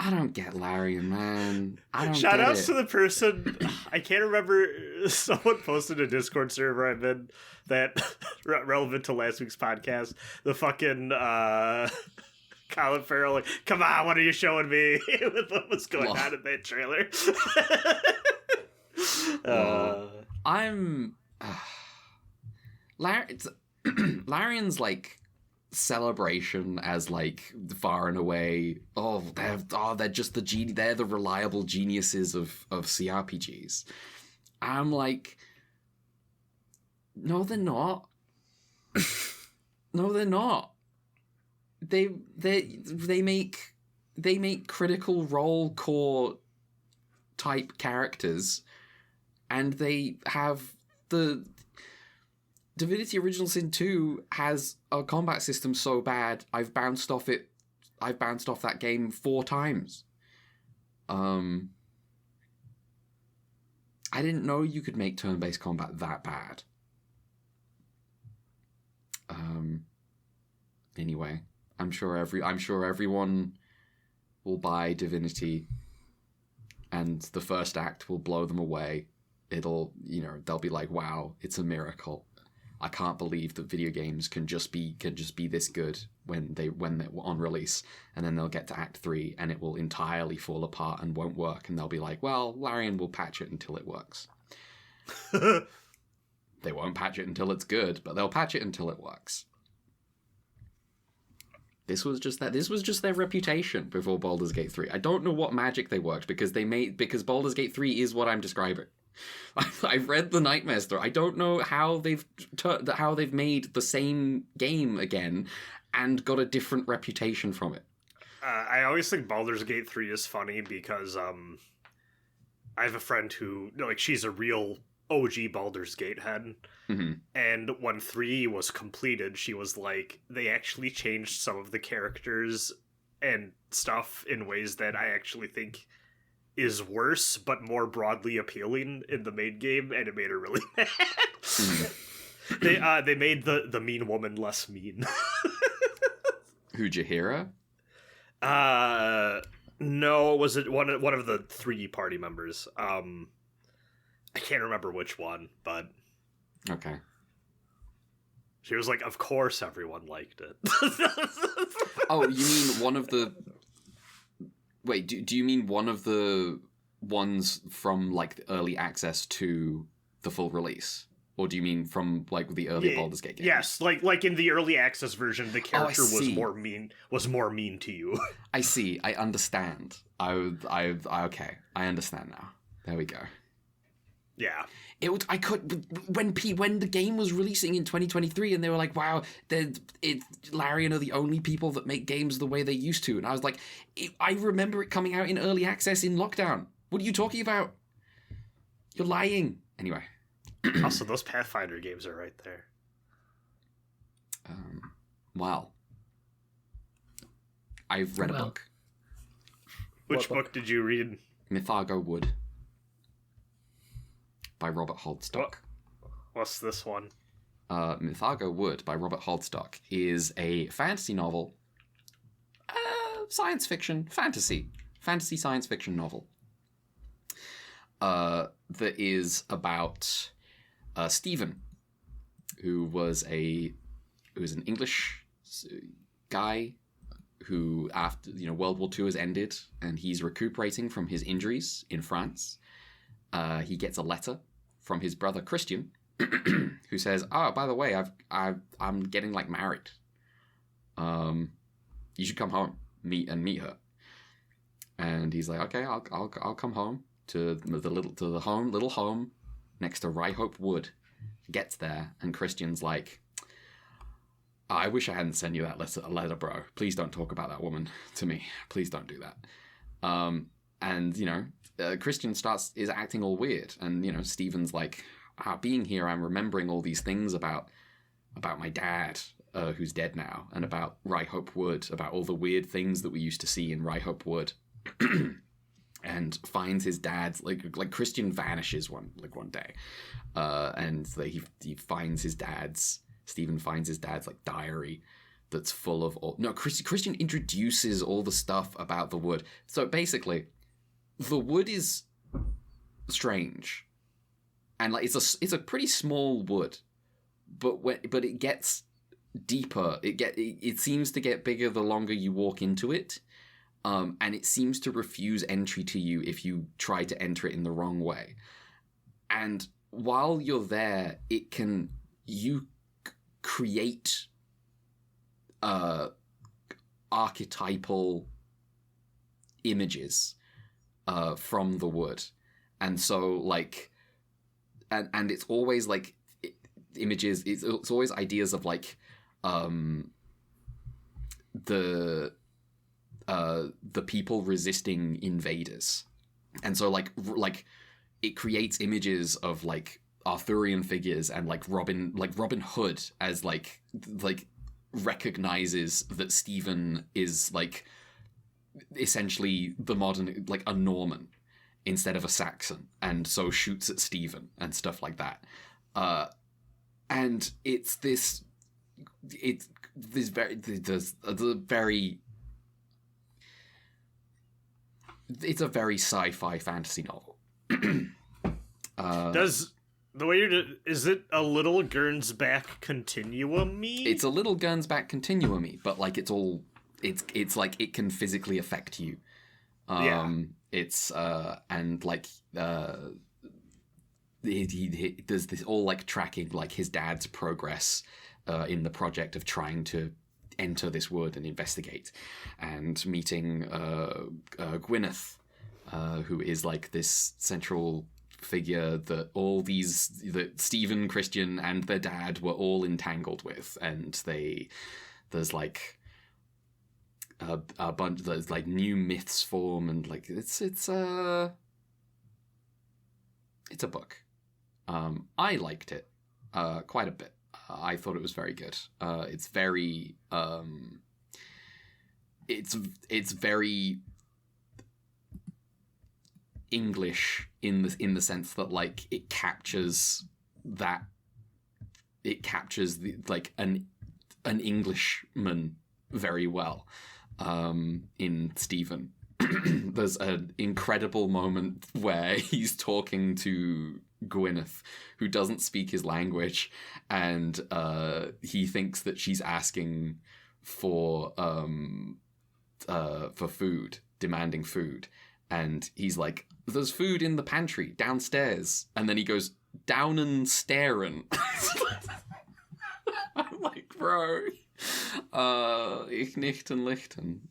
I don't get Larian, man. I don't. Shout get outs it. to the person. I can't remember. Someone posted a Discord server I'm in that relevant to last week's podcast. The fucking Colin Farrell. Like, come on, what are you showing me? With what was going on in that trailer? I'm Larian's like celebration as like far and away. They're just they're the reliable geniuses of CRPGs. I'm like, no, they're not. No, they're not. They make critical role core type characters, and they have the Divinity Original Sin 2 has a combat system so bad I've bounced off that game 4 times. I didn't know you could make turn-based combat that bad. Anyway, I'm sure everyone will buy Divinity, and the first act will blow them away. They'll be like, wow, it's a miracle. I can't believe that video games can just be this good when they're on release, and then they'll get to Act 3 and it will entirely fall apart and won't work, and they'll be like, well, Larian will patch it until it works. They won't patch it until it's good, but they'll patch it until it works. This was just their reputation before Baldur's Gate 3. I don't know what magic they worked because Baldur's Gate 3 is what I'm describing. I've read the Nightmare story. I don't know how they've made the same game again and got a different reputation from it. I always think Baldur's Gate 3 is funny because I have a friend who, she's a real OG Baldur's Gate head. Mm-hmm. And when 3 was completed, she was like, they actually changed some of the characters and stuff in ways that I actually think is worse but more broadly appealing in the main game, and it made her really mad. They made the mean woman less mean. Who, Jaheira? No, was it one of the 3 party members? I can't remember which one, but okay. She was like, of course everyone liked it. Oh, you mean one of the... Wait, do you mean one of the ones from, like, the early access to the full release? Or do you mean from, like, the early Baldur's Gate games? Yes, like in the early access version, the character was more mean to you. I see. I understand. Okay. I understand now. There we go. Yeah. When the game was releasing in 2023 and they were like, wow, Larian are the only people that make games the way they used to. And I was like, I remember it coming out in early access in lockdown. What are you talking about? You're lying. Anyway. Also, those Pathfinder games are right there. Wow. I've read a book. Which book did you read? Mythago Wood by Robert Holdstock. What's this one? Mythago Wood by Robert Holdstock is a fantasy novel. Fantasy science fiction novel. That is about Stephen, who was an English guy who, after World War II has ended and he's recuperating from his injuries in France, he gets a letter from his brother Christian who says, "Oh, by the way, I'm getting like married. You should come home, meet her." And he's like, "Okay, I'll come home to the little home next to Ryehope Wood." Gets there, and Christian's like, "I wish I hadn't sent you that letter, bro. Please don't talk about that woman to me. Please don't do that." And Christian is acting all weird, and Stephen's like, "Being here, I'm remembering all these things about my dad, who's dead now, and about Ryehope Wood, about all the weird things that we used to see in Ryehope Wood." And finds his dad's like Christian vanishes one day, and he finds his dad's. Stephen finds his dad's like diary that's full of Christian introduces all the stuff about the wood. So basically, the wood is strange, and like it's a pretty small wood, but it gets deeper. It seems to get bigger the longer you walk into it. And it seems to refuse entry to you if you try to enter it in the wrong way. And while you're there, you create archetypal images from the wood. And so like, and it's always like images, it's always ideas of like the people resisting invaders. And so like it creates images of like Arthurian figures and like Robin Hood as like recognizes that Stephen is like essentially the modern, like a Norman instead of a Saxon, and so shoots at Stephen and stuff like that. And it's a very sci-fi fantasy novel. Does the way is it a little Gernsback continuum-y? It's a little Gernsback continuum-y, but like it's like it can physically affect you. It's and like he does this all like tracking like his dad's progress in the project of trying to enter this wood and investigate, and meeting Gwyneth, who is like this central figure that Stephen, Christian, and their dad were all entangled with, and there's like a bunch of like new myths form, and like it's a book. I liked it quite a bit. I thought it was very good. It's very it's very English in the sense that like it captures the like an Englishman very well in Stephen. There's an incredible moment where he's talking to Gwyneth, who doesn't speak his language, and he thinks that she's asking for food, demanding food, and he's like, "There's food in the pantry downstairs," and then he goes, "Down and staring." I'm like, bro, ich nicht und lichten.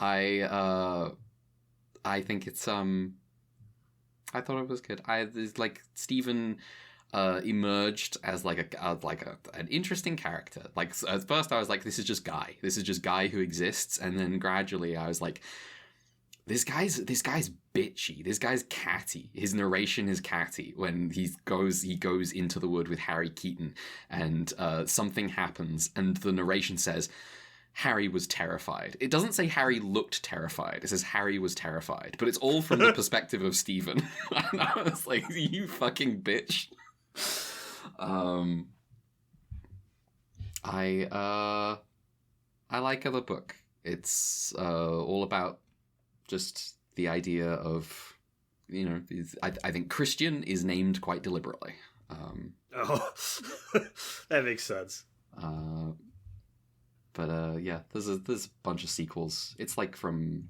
I think it's I thought it was good. It's like Stephen emerged as like an interesting character. Like at first I was like, this is just Guy who exists, and then gradually I was like, this guy's bitchy. This guy's catty. His narration is catty when he goes into the wood with Harry Keaton, and something happens, and the narration says Harry was terrified. It doesn't say Harry looked terrified. It says Harry was terrified. But it's all from the perspective of Stephen. And I was like, you fucking bitch. I like the book. It's all about just the idea of, I think Christian is named quite deliberately. That makes sense. But yeah, there's a bunch of sequels. It's like from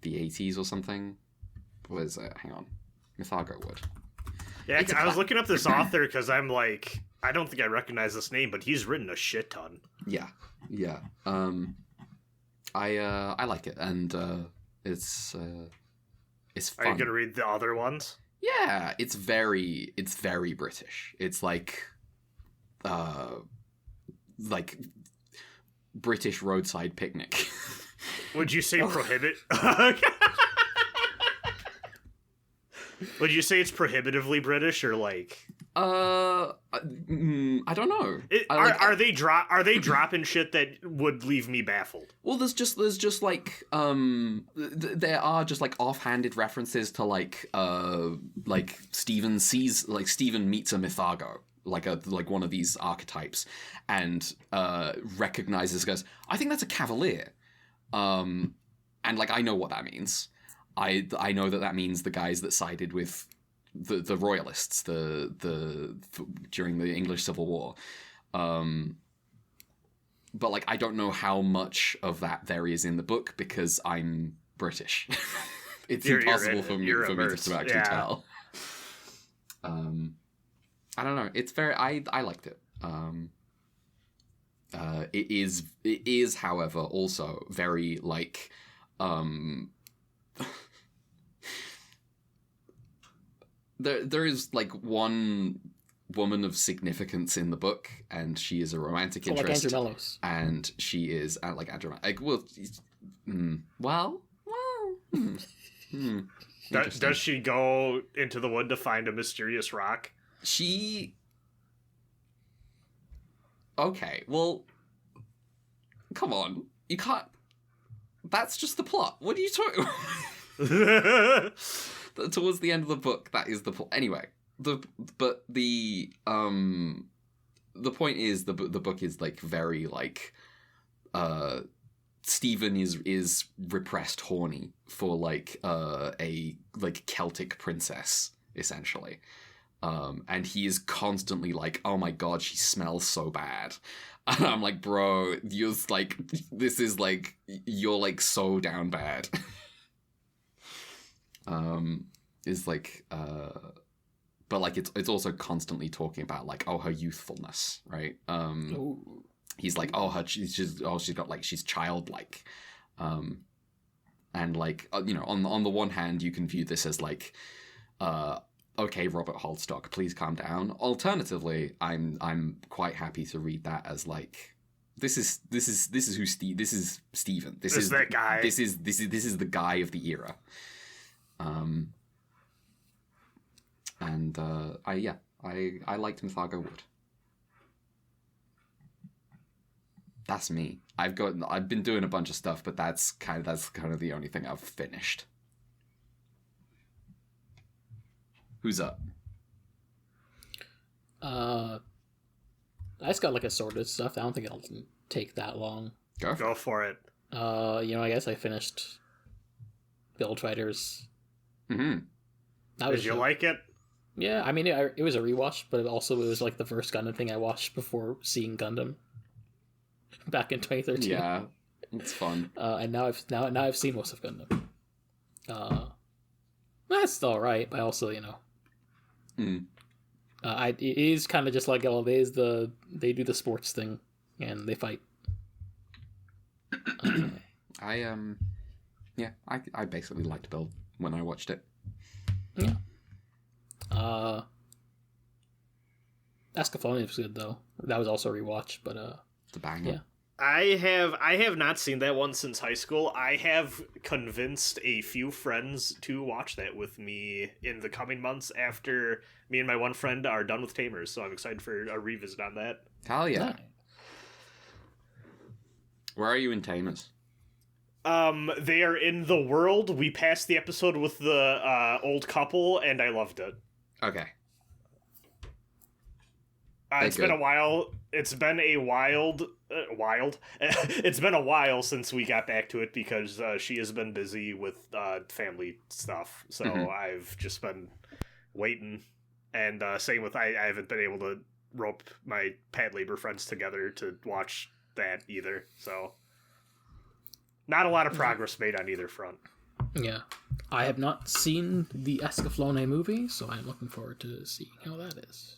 the 80s or something. What is it? Hang on. Mythago Wood. Yeah, It's a I was cla- looking up this author because I'm like, I don't think I recognize this name, but he's written a shit ton. Yeah. I like it, and it's fun. Are you gonna read the other ones? Yeah, it's very British. It's like British roadside picnic. Would you say prohibit? Would you say it's prohibitively British or like? I don't know. Are they dropping shit that would leave me baffled? Well, there's just like there are just like offhanded references to like Stephen meets a Mythago, like one of these archetypes, and recognizes, goes, I think that's a cavalier, and like I know what that means. I know that means the guys that sided with the royalists during the English Civil War, but like I don't know how much of that there is in the book because I'm British. It's impossible for me to actually tell. I don't know. It's very. I liked it. It is, however, also very like. There is like one woman of significance in the book, and she is a romantic interest. Like Andro Melos. And she is like Andro. Like, Does she go into the wood to find a mysterious rock? Okay, well, come on, you can't. That's just the plot. What are you talking? Towards the end of the book, that is the plot. Anyway, the point is the book is like very like Stephen is repressed horny for like a like Celtic princess essentially, and he is constantly like, oh my god, she smells so bad. And I'm like, bro, you're like, this is like, you're like so down bad. Is like, but like it's also constantly talking about like, oh, her youthfulness, right? He's like, oh, she's got like, she's childlike, and like, you know, on the one hand, you can view this as like, okay, Robert Holdstock, please calm down. Alternatively, I'm quite happy to read that as like, this is Stephen. This is that guy. This is the guy of the era. And I liked Mythago Wood. That's me. I've been doing a bunch of stuff, but that's kind of the only thing I've finished. Who's up? I just got like assorted stuff. I don't think it'll take that long. Go for it. I guess I finished Build Fighters. Mm-hmm. Did you like it? Yeah, I mean, it was a rewatch, but it was like the first Gundam thing I watched before seeing Gundam back in 2013. Yeah, it's fun. And now I've seen most of Gundam. That's all right, but also it is kind of just like they do the sports thing and they fight. I basically liked Build when I watched it. Yeah. Escaflowne was good though. That was also a rewatch, but It's a banger. yeah. I have not seen that one since high school. I have convinced a few friends to watch that with me in the coming months after me and my one friend are done with Tamers, so I'm excited for a revisit on that. Hell yeah. Nice. Where are you in Tamers? They are in the world. We passed the episode with the old couple, and I loved it. Okay. It's been a while. It's been a it's been a while since we got back to it because she has been busy with family stuff. So I've just been waiting. And same with I haven't been able to rope my pad labor friends together to watch that either. So not a lot of progress made on either front. Yeah. I have not seen the Escaflowne movie, so I'm looking forward to seeing how that is.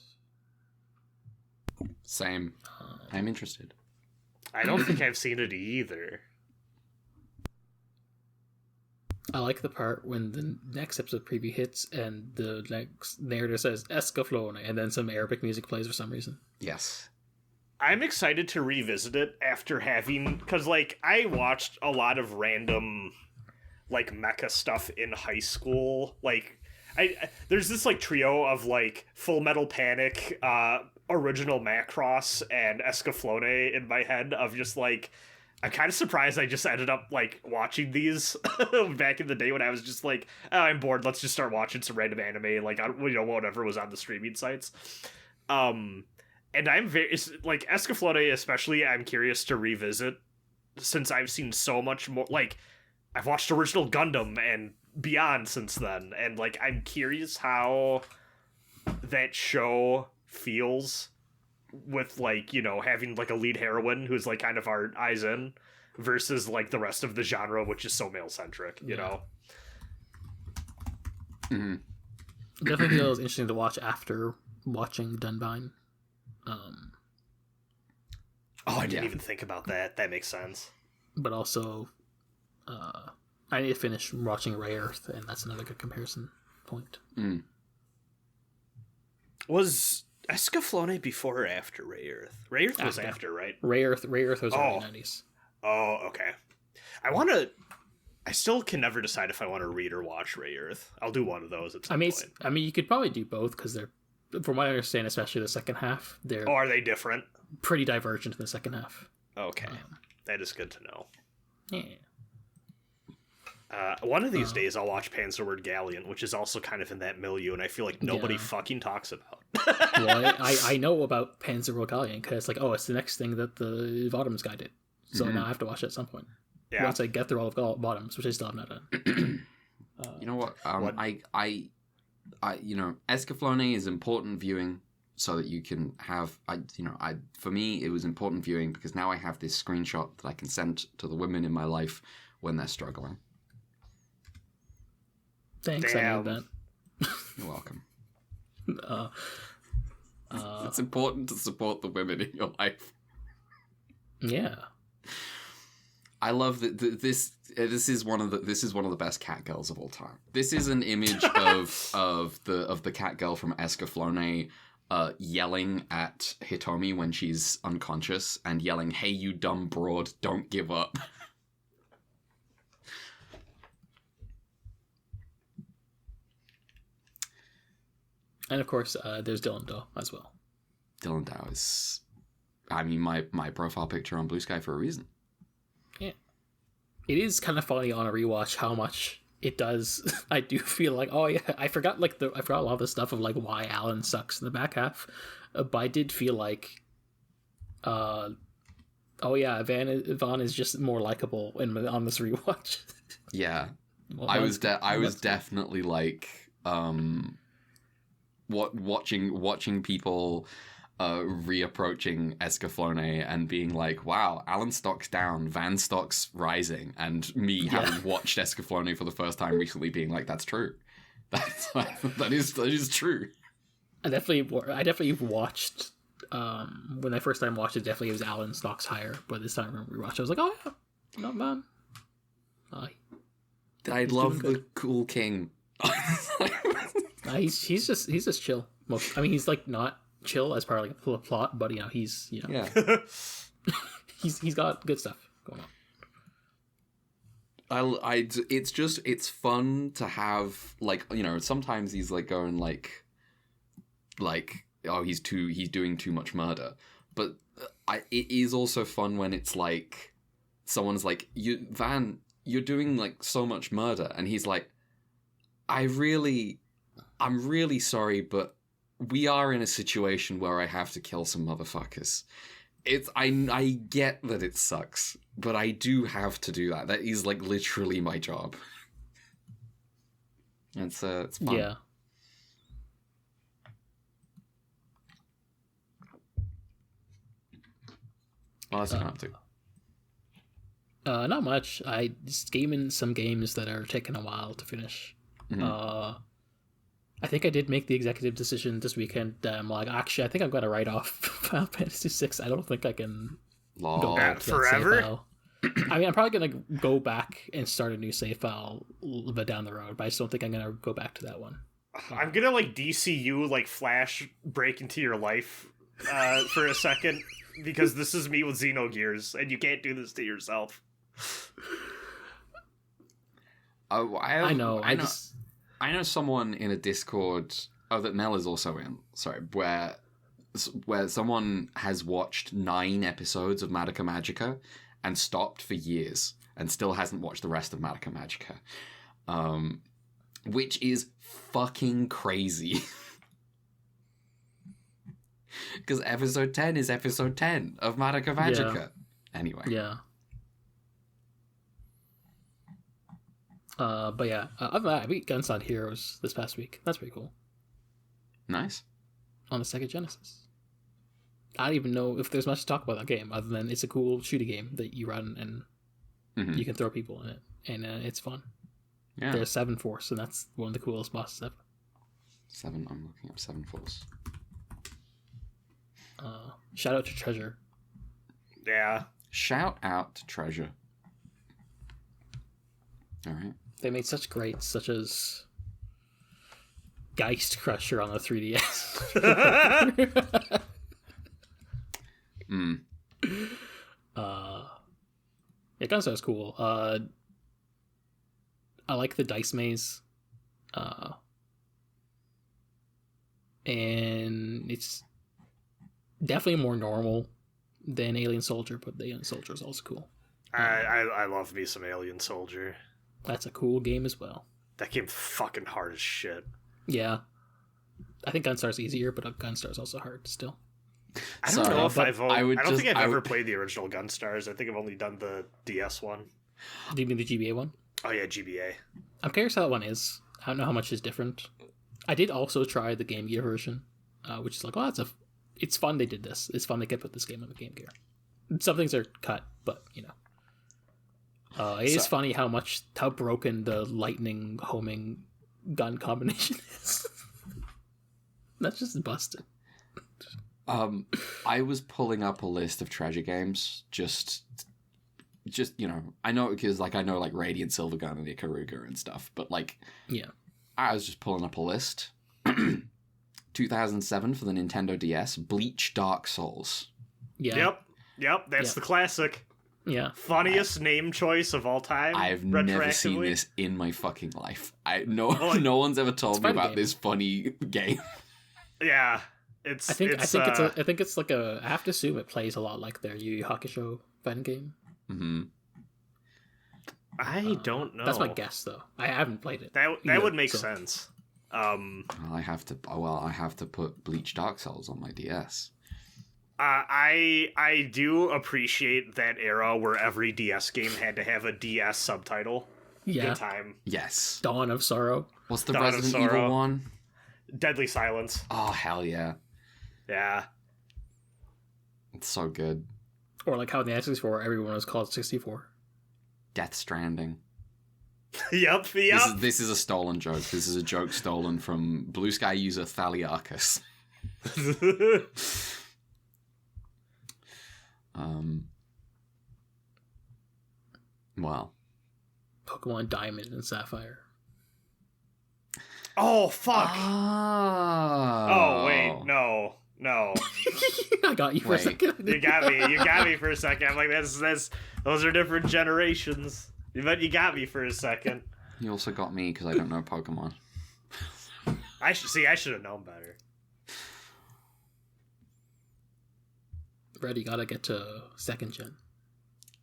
Same. I'm interested. I don't think I've seen it either. I like the part when the next episode preview hits and the next narrator says Escaflowne, and then some Arabic music plays for some reason. Yes. I'm excited to revisit it after having... Because, like, I watched a lot of random, like, mecha stuff in high school. Like, there's this, like, trio of, like, Full Metal Panic, original Macross, and Escaflowne in my head of just, like... I'm kind of surprised I just ended up, like, watching these back in the day when I was just like, oh, I'm bored, let's just start watching some random anime, like, whatever was on the streaming sites. And I'm very, like, Escaflowne especially, I'm curious to revisit, since I've seen so much more, like, I've watched original Gundam and beyond since then, and, like, I'm curious how that show feels with, like, you know, having, like, a lead heroine who's, like, kind of our eyes in versus, like, the rest of the genre, which is so male-centric, you know? Mm-hmm. Definitely feels interesting to watch after watching Dunbine. I didn't even think about that. That makes sense. But also, I need to finish watching Ray Earth, and that's another good comparison point. Mm. Was Escaflowne before or after Ray Earth? Ray Earth was after, right? Ray Earth was early 90s. Oh, okay. I still can never decide if I want to read or watch Ray Earth. I'll do one of those at some point. I mean, you could probably do both, because they're, from what I understand, especially the second half, they're are they different? pretty divergent in the second half. Okay. That is good to know. Yeah. One of these days I'll watch Panzerword Galleon, which is also kind of in that milieu, and I feel like nobody fucking talks about. Well, I know about Panzer Galleon because, like, it's the next thing that the Bottoms guy did. So now I have to watch it at some point. Yeah. Once I get through all of Bottoms, which I still have not done. You know what? What? I you know, Escaflowne is important viewing so that you can have, for me, it was important viewing because now I have this screenshot that I can send to the women in my life when they're struggling. Thanks, Damn. I need that. You're welcome. Uh, It's important to support the women in your life. yeah. I love that this is one of the best cat girls of all time. This is an image of the cat girl from Escaflowne yelling at Hitomi when she's unconscious and yelling, "Hey, you dumb broad, don't give up." And of course, there's Dylan Doe as well. Dylan Dow is, I mean, my profile picture on Blue Sky for a reason. Yeah. It is kind of funny on a rewatch how much it does. I do feel like, I forgot a lot of the stuff of like why Alan sucks in the back half, but I did feel like, Yvonne is just more likable on this rewatch. Yeah, Well, I was definitely like, watching people reapproaching Escaflowne and being like, wow, Alan stock's down, Van stock's rising, and me having watched Escaflowne for the first time recently being like, that's true. That is true. I definitely watched, when I first time watched it, definitely it was Alan stock's higher, but this time I rewatched, I was like, oh yeah, not bad. I love the cool king. He's just chill. He's like not chill as part of like the plot, but he's Yeah. he's got good stuff going on. It's fun to have, like, sometimes he's like going like oh, he's doing too much murder, but it is also fun when it's like someone's like, you're doing like so much murder, and he's like, I'm really sorry, but we are in a situation where I have to kill some motherfuckers. I get that it sucks, but I do have to do that. That is like literally my job. It's fun. Yeah. What else are you up to? Not much. I just gaming some games that are taking a while to finish. Mhm. I think I did make the executive decision this weekend that I'm like, actually, I think I'm going to write off Final Fantasy 6. I don't think I can go Lol. back to that Forever? save file. I mean, I'm probably going to go back and start a new save file a little bit down the road, but I just don't think I'm going to go back to that one. I'm gonna like DCU like flash break into your life for a second because this is me with Xenogears and you can't do this to yourself. Oh, I know. I know someone in a Discord. Oh, that Mel is also in. Sorry, where someone has watched 9 episodes of Madoka Magica and stopped for years and still hasn't watched the rest of Madoka Magica, which is fucking crazy. Because episode 10 is episode 10 of Madoka Magica. Yeah. Anyway. Yeah. But yeah, other than that, I beat Gunstar Heroes this past week. That's pretty cool. Nice. On the Sega Genesis. I don't even know if there's much to talk about that game, other than it's a cool shooting game that you run and you can throw people in it, and it's fun. Yeah. There's 7 Force, and that's one of the coolest bosses ever. 7. I'm looking up 7 Force. Shout out to Treasure. Yeah. Shout out to Treasure. All right. They made such greats, such as Geist Crusher on the 3DS. Yeah, Gunstar is cool. I like the dice maze. And it's definitely more normal than Alien Soldier, but the Alien Soldier is also cool. I love me some Alien Soldier. That's a cool game as well. That game's fucking hard as shit. Yeah. I think Gunstar's easier, but Gunstar's also hard still. I don't Sorry, know if but I've. I I would don't just- think I've I ever would- played the original Gunstars. I think I've only done the DS one. Do you mean the GBA one? Oh yeah, GBA. I'm curious how that one is. I don't know how much is different. I did also try the Game Gear version, which is like, oh, it's fun they did this. It's fun they could put this game on the Game Gear. Some things are cut, but you know. It is funny how broken the lightning homing gun combination is. That's just busted. I was pulling up a list of Treasure games, just you know, I know because like I know like Radiant Silvergun and Ikaruga and stuff, but like Yeah. I was just pulling up a list. 2007 for the Nintendo DS, Bleach Dark Souls. Yeah. Yep. That's Yep. the classic. Yeah. Funniest name choice of all time. I've never seen retroactively. this in my fucking life. No one's ever told me funny about game. this funny game. Yeah, I think it's like I have to assume it plays a lot like their Yu Yu Hakusho fighting game. Hmm. I don't know. That's my guess, though. I haven't played it. That either, would make so- sense. I have to put Bleach Dark Souls on my DS. I do appreciate that era where every DS game had to have a DS subtitle. Yeah. Good time. Yes. Dawn of Sorrow. What's the Dawn of Resident Sorrow. Evil one? Deadly Silence. Oh hell yeah! Yeah. It's so good. Or like how in the N64 everyone was called 64. Death Stranding. Yep. This is a stolen joke. This is a joke stolen from Blue Sky user Thaliarchus. Well, Pokemon Diamond and Sapphire. Oh fuck. Oh, Oh wait, no. I got you for a Wait. second. You got me for a second. I'm like, those are different generations. But you got me for a second. You also got me because I don't know Pokemon. I should have known better. Ready, gotta get to second gen.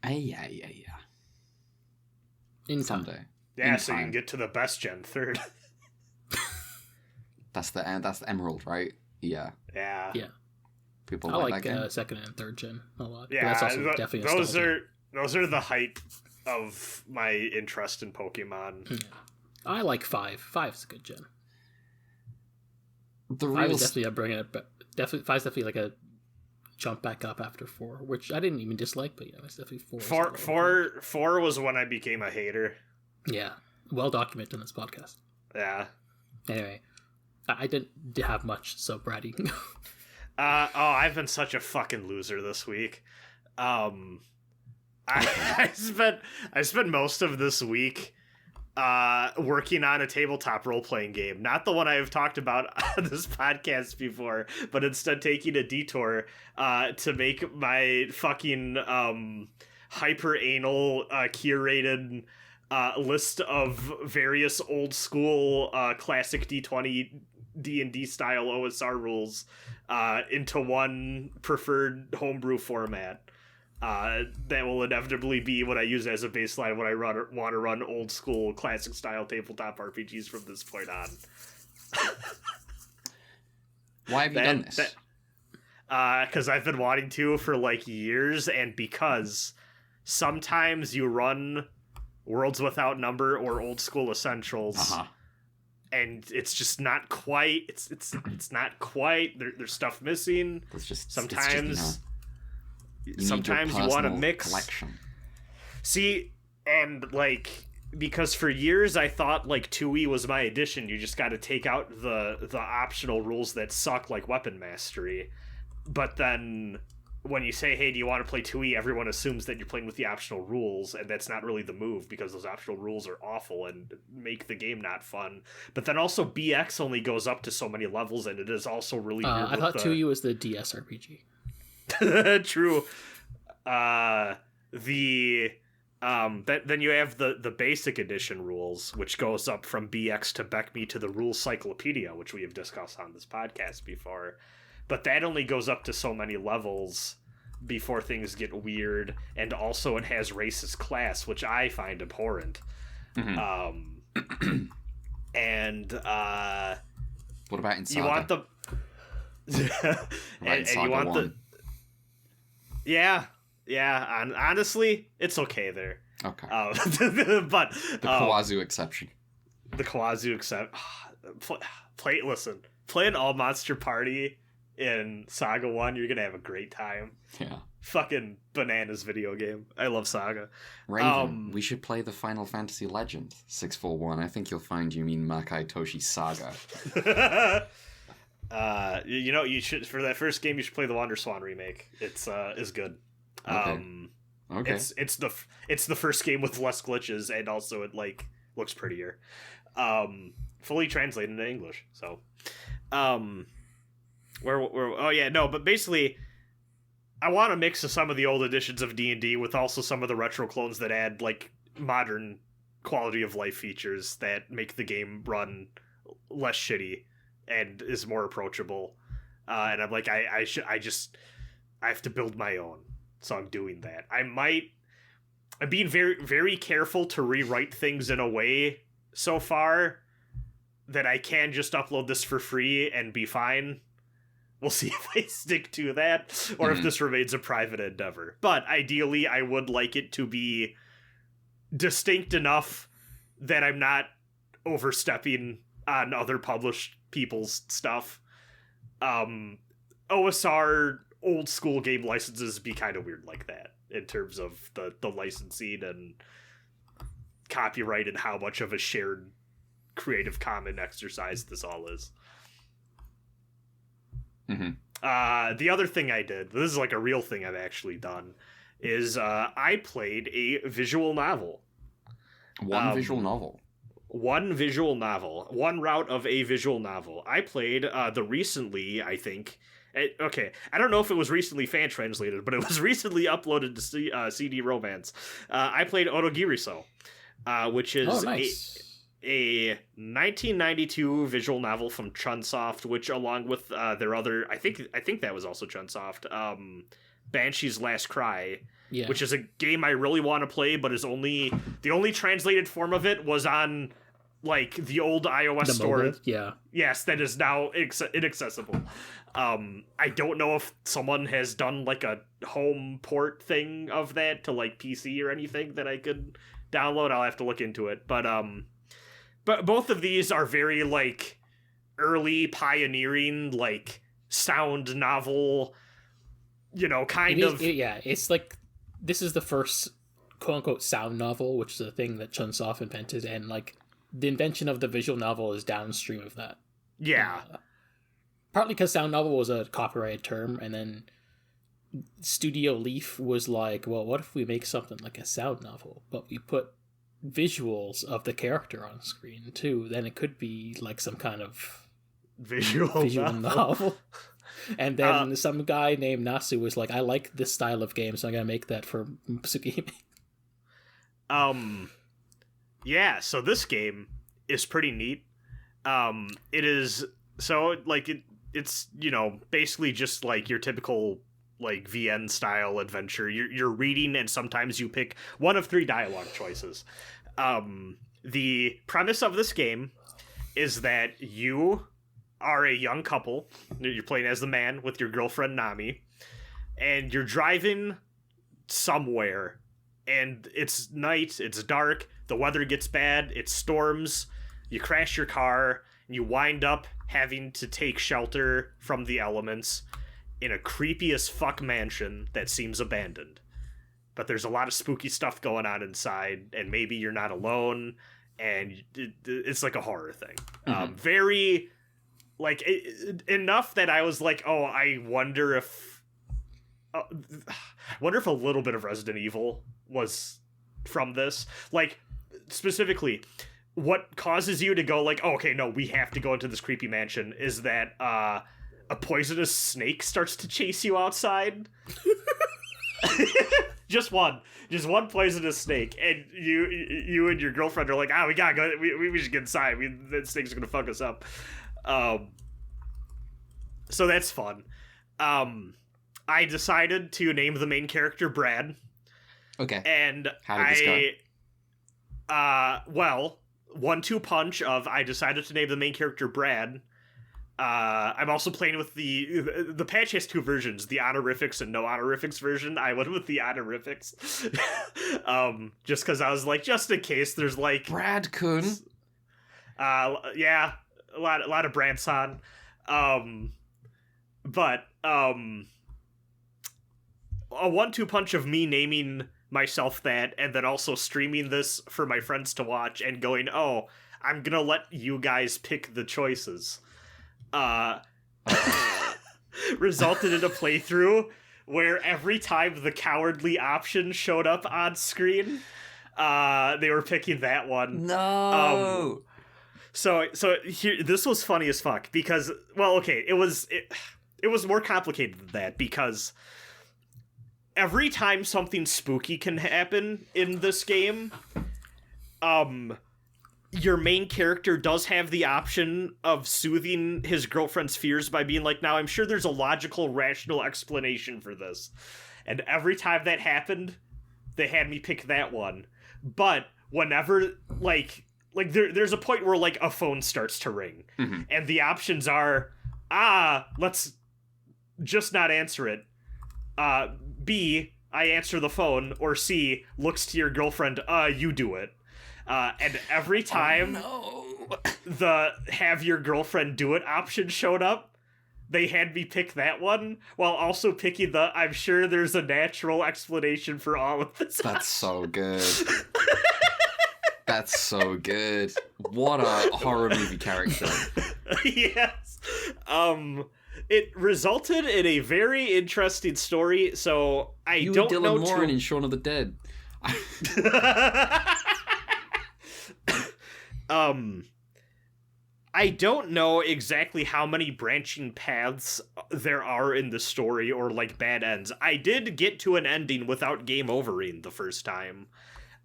Yeah. In time. Someday. Yeah, In so you time. can get to the best gen third. That's the Emerald, right? Yeah. Yeah. Yeah. People I like like that game. second and third gen a lot. Yeah, but that's also definitely those are the height of my interest in Pokemon. Yeah. I like 5. 5's a good gen. The 5 real is definitely a bringing it, but definitely 5's definitely like a jump back up after 4, which I didn't even dislike, but yeah, it's definitely 4. Four was when I became a hater. Yeah, well documented in this podcast. Yeah. Anyway, I didn't have much, so Brad, you can go. I've been such a fucking loser this week. I spent most of this week working on a tabletop role-playing game. Not the one I've talked about on this podcast before, but instead taking a detour to make my fucking hyper-anal curated list of various old school classic D20 D&D style OSR rules into one preferred homebrew format. That will inevitably be what I use as a baseline when I want to run old school classic style tabletop RPGs from this point on. Why have you done this? Because I've been wanting to for like years, and because sometimes you run Worlds Without Number or Old School Essentials, and it's just not quite. It's not quite. There's stuff missing. Sometimes you want to mix. Collection. See, and like, because for years I thought like 2E was my edition. You just got to take out the optional rules that suck, like Weapon Mastery. But then when you say, hey, do you want to play 2E, everyone assumes that you're playing with the optional rules, and that's not really the move, because those optional rules are awful and make the game not fun. But then also BX only goes up to so many levels, and it is also really weird. I thought 2E was the DS RPG. True. Then you have the basic edition rules, which goes up from BX to BECME to the Rules Cyclopedia, which we have discussed on this podcast before. But that only goes up to so many levels before things get weird, and also it has racist class, which I find abhorrent. Mm-hmm. And what about in Saga? You want the and you want 1? Yeah. Honestly, it's okay there. Okay. But the Kawazu exception. The Kawazu exception. Play an all monster party in Saga 1. You're gonna have a great time. Yeah. Fucking bananas video game. I love Saga. Raven, we should play the Final Fantasy Legend 641. I think you'll find you mean Makai Toshi's Saga. You should, for that first game, you should play the WonderSwan remake. It's good. Okay. It's the first game with less glitches, and also it like looks prettier. Fully translated into English. So, but basically, I want to mix some of the old editions of D&D with also some of the retro clones that add like modern quality of life features that make the game run less shitty and is more approachable. And I'm like, I have to build my own, so I'm doing that. I'm being very, very careful to rewrite things in a way so far that I can just upload this for free and be fine. We'll see if I stick to that, or if this remains a private endeavor. But ideally, I would like it to be distinct enough that I'm not overstepping on other published people's stuff. OSR old school game licenses be kind of weird like that, in terms of the licensing and copyright and how much of a shared Creative Commons exercise this all is. The other thing I did, this is like a real thing I've actually done, is I played a visual novel. One visual novel. One visual novel. One route of a visual novel. I played the recently, I think... I don't know if it was recently fan translated, but it was recently uploaded to CD Romance. I played Otogirisou, which is a 1992 visual novel from Chunsoft, which along with their other, I think that was also Chunsoft, Banshee's Last Cry, which is a game I really want to play, but the only translated form of it was on like the old iOS store. Mobile? Yeah. Yes, that is now inaccessible. I don't know if someone has done like a home port thing of that to like PC or anything that I could download. I'll have to look into it. But both of these are very like early pioneering, like sound novel, It's like this is the first quote unquote sound novel, which is a thing that Chunsoft invented, and like the invention of the visual novel is downstream of that. Yeah. Partly because sound novel was a copyrighted term, and then Studio Leaf was like, well, what if we make something like a sound novel, but we put visuals of the character on screen too? Then it could be like some kind of visual novel. And then some guy named Nasu was like, I like this style of game, so I'm gonna make that for Tsukimi. Yeah, so this game is pretty neat. It is so like it's basically just like your typical like VN style adventure. You're reading, and sometimes you pick one of 3 dialogue choices. The premise of this game is that you are a young couple. You're playing as the man with your girlfriend Nami, and you're driving somewhere, and it's night, it's dark, the weather gets bad, it storms, you crash your car, and you wind up having to take shelter from the elements in a creepy as fuck mansion that seems abandoned. But there's a lot of spooky stuff going on inside, and maybe you're not alone, and it's like a horror thing. Very, like, enough that I was like, oh, I wonder if a little bit of Resident Evil was from this. Like, specifically, what causes you to go like, oh, okay, no, we have to go into this creepy mansion is that a poisonous snake starts to chase you outside. Just one poisonous snake, and you and your girlfriend are like, we gotta go, we should get inside, that snake's gonna fuck us up. So that's fun. I decided to name the main character Brad. Okay. And how did this go? Well, 1-2 punch of I decided to name the main character Brad. I'm also playing with the patch has 2 versions, the honorifics and no honorifics version. I went with the honorifics. Just because I was like, just in case there's like Brad-kun. Yeah, a lot of Branson. But a 1-2 punch of me naming myself that, and then also streaming this for my friends to watch and going, oh, I'm gonna let you guys pick the choices. Resulted in a playthrough where every time the cowardly option showed up on screen, they were picking that one. No. So here, this was funny as fuck because, well, okay, it was more complicated than that because every time something spooky can happen in this game, your main character does have the option of soothing his girlfriend's fears by being like, now I'm sure there's a logical, rational explanation for this. And every time that happened, they had me pick that one. But whenever, there's a point where, like, a phone starts to ring. Mm-hmm. And the options are, let's just not answer it. B, I answer the phone. Or C, looks to your girlfriend, you do it. And every time the have your girlfriend do it option showed up, they had me pick that one while also picking the I'm sure there's a natural explanation for all of this. That's so good. That's so good. What a horror movie character. Yes. It resulted in a very interesting story, so you don't know Dylan Moran in Shaun of the Dead. I don't know exactly how many branching paths there are in the story or, like, bad ends. I did get to an ending without game overing the first time.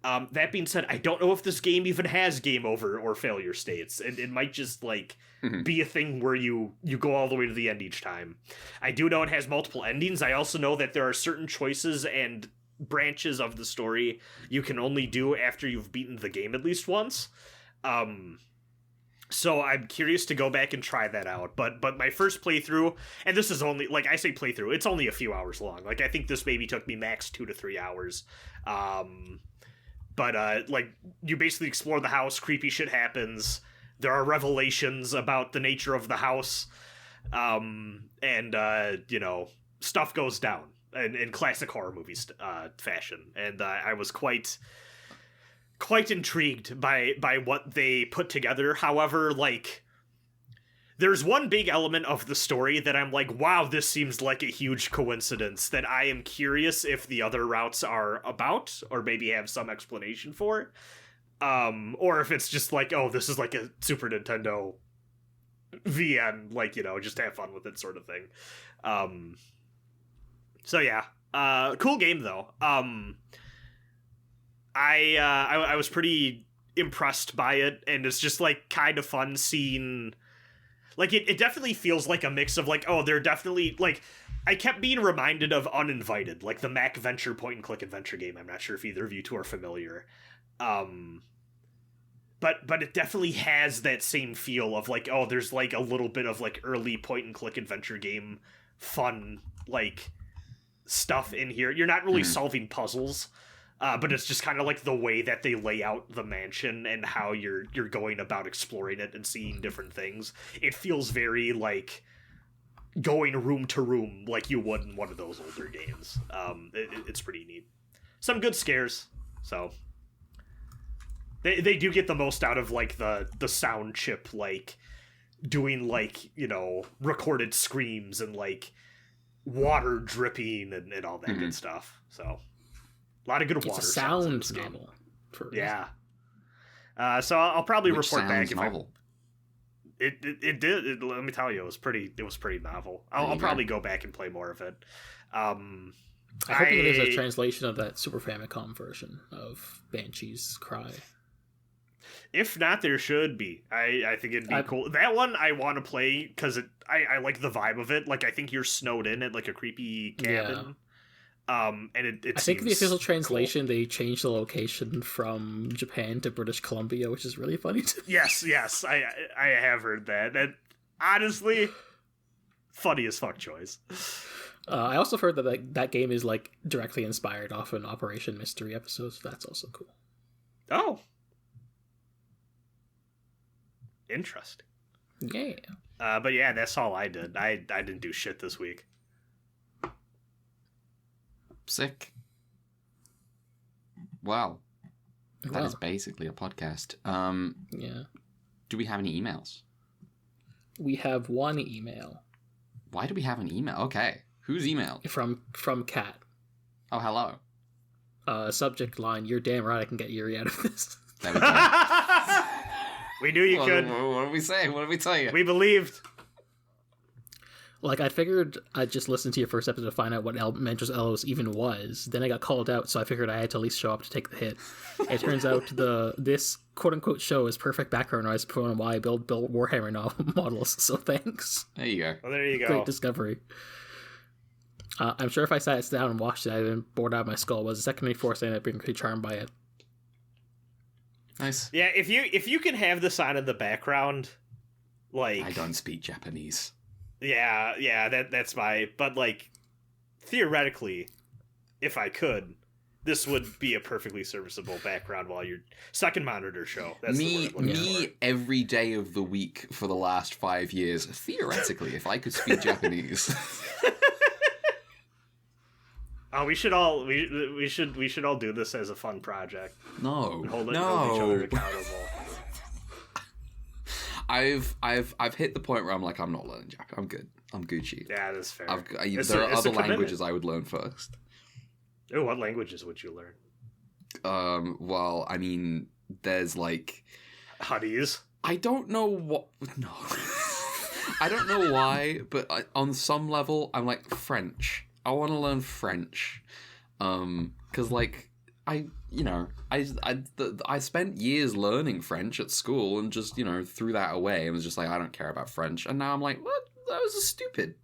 That being said, I don't know if this game even has game over or failure states. It might just, like, be a thing where you go all the way to the end each time. I do know it has multiple endings. I also know that there are certain choices and branches of the story you can only do after you've beaten the game at least once. So I'm curious to go back and try that out. But my first playthrough, and this is only, like, I say playthrough, it's only a few hours long. Like, I think this maybe took me max 2 to 3 hours. But you basically explore the house, creepy shit happens, there are revelations about the nature of the house, and stuff goes down. in classic horror movies fashion, and I was quite intrigued by what they put together. However, like, there's one big element of the story that I'm like, wow, this seems like a huge coincidence that I am curious if the other routes are about, or maybe have some explanation for, or if it's just like, oh, this is like a Super Nintendo VN, like, you know, just have fun with it sort of thing. So yeah, cool game though. I was pretty impressed by it, and it's just like kind of fun seeing, like, it definitely feels like a mix of like, oh, they're definitely like, I kept being reminded of Uninvited, like the Mac Venture point and click adventure game. I'm not sure if either of you two are familiar. But it definitely has that same feel of like, oh, there's like a little bit of like early point and click adventure game fun, like, stuff in here. You're not really solving puzzles, but it's just kind of like the way that they lay out the mansion and how you're going about exploring it and seeing different things. It feels very like going room to room like you would in one of those older games. It's pretty neat. Some good scares, so they do get the most out of like the sound chip, like doing like, you know, recorded screams and like water dripping and all that good stuff. So a lot of good water sounds in this game. Novel. Yeah. So I'll probably Which report back if novel? It did. Let me tell you, it was pretty novel. I'll probably go back and play more of it. I hope it is a translation of that Super Famicom version of Banshee's Cry. If not, there should be. I think it'd be cool. That one I want to play because I like the vibe of it. Like, I think you're snowed in at like a creepy cabin. Yeah. And it I think the official translation, cool. They changed the location from Japan to British Columbia, which is really funny to me. Yes, I have heard that. That, honestly, funny as fuck choice. I also heard that game is like directly inspired off an Operation Mystery episode, so that's also cool. Oh. Interesting. Yeah. But yeah, that's all I did. I didn't do shit this week. Sick. Wow. That is basically a podcast. Yeah. Do we have any emails? We have one email. Why do we have an email? Okay. Whose email? From Kat. Oh, hello. Subject line, you're damn right I can get Yuri out of this. There we go. We knew you could. What did we say? What did we tell you? We believed. Like, I figured I'd just listen to your first episode to find out what Mentor's Elos even was. Then I got called out, so I figured I had to at least show up to take the hit. It turns out this quote-unquote show is perfect background noise for why I build Warhammer models, so thanks. There you go. Well, there you go. Great discovery. I'm sure if I sat down and watched it, I'd been bored out of my skull. Was the second 24 saying I'd been pretty charmed by it. Nice. Yeah, if you can have this on in the background, like, I don't speak Japanese. Yeah, that's but like, theoretically, if I could, this would be a perfectly serviceable background while you're second monitor show. That's me every day of the week for the last 5 years. Theoretically, if I could speak Japanese. Oh, we should all do this as a fun project. No, hold each other accountable. I've hit the point where I'm like, I'm not learning Japanese. I'm good. I'm Gucci. Yeah, that's fair. There are other languages I would learn first. Oh, what languages would you learn? Well, I mean, there's like Huddies. I don't know what. No, I don't know why, but on some level, I'm like French. I want to learn French, because like I spent years learning French at school and just threw that away and was just like, I don't care about French, and now I'm like, what? That was stupid.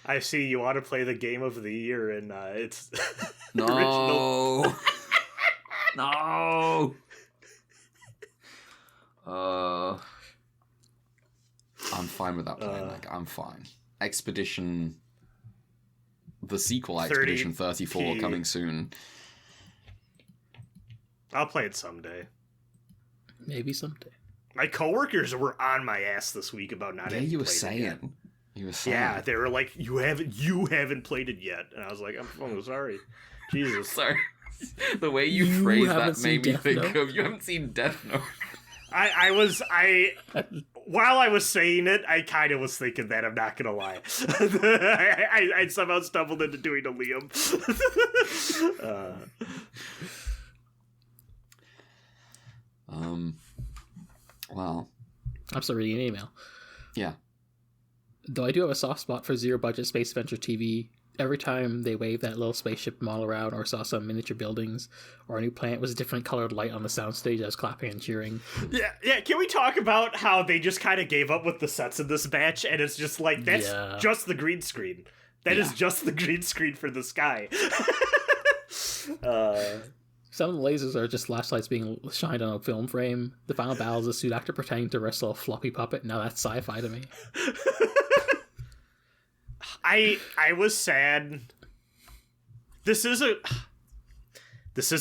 I see you want to play the game of the year, and it's no, original. No. I'm fine with that plan. Like, I'm fine. Expedition. The sequel, Expedition 34, coming soon. I'll play it someday. Maybe someday. My coworkers were on my ass this week about not having you were played it saying. yet. He was sad. Yeah, they were like, you haven't played it yet, and I was like, I'm sorry, Jesus. Sorry. The way you You phrased haven't that made me seen think Death Note? of you haven't seen Death Note. While I was saying it, I kind of was thinking that, I'm not gonna lie. I somehow stumbled into doing a Liam. Well, I'm still reading an email. yeah. Though I do have a soft spot for zero budget space adventure TV. Every time they waved that little spaceship model around or saw some miniature buildings or a new planet with a different colored light on the soundstage, I was clapping and cheering. Yeah. Can we talk about how they just kind of gave up with the sets in this batch, and it's just like, that's just the green screen. That is just the green screen for the sky. Some of the lasers are just flashlights being shined on a film frame. The final battle is a suit actor pretending to wrestle a floppy puppet. Now that's sci-fi to me. I was sad. This is a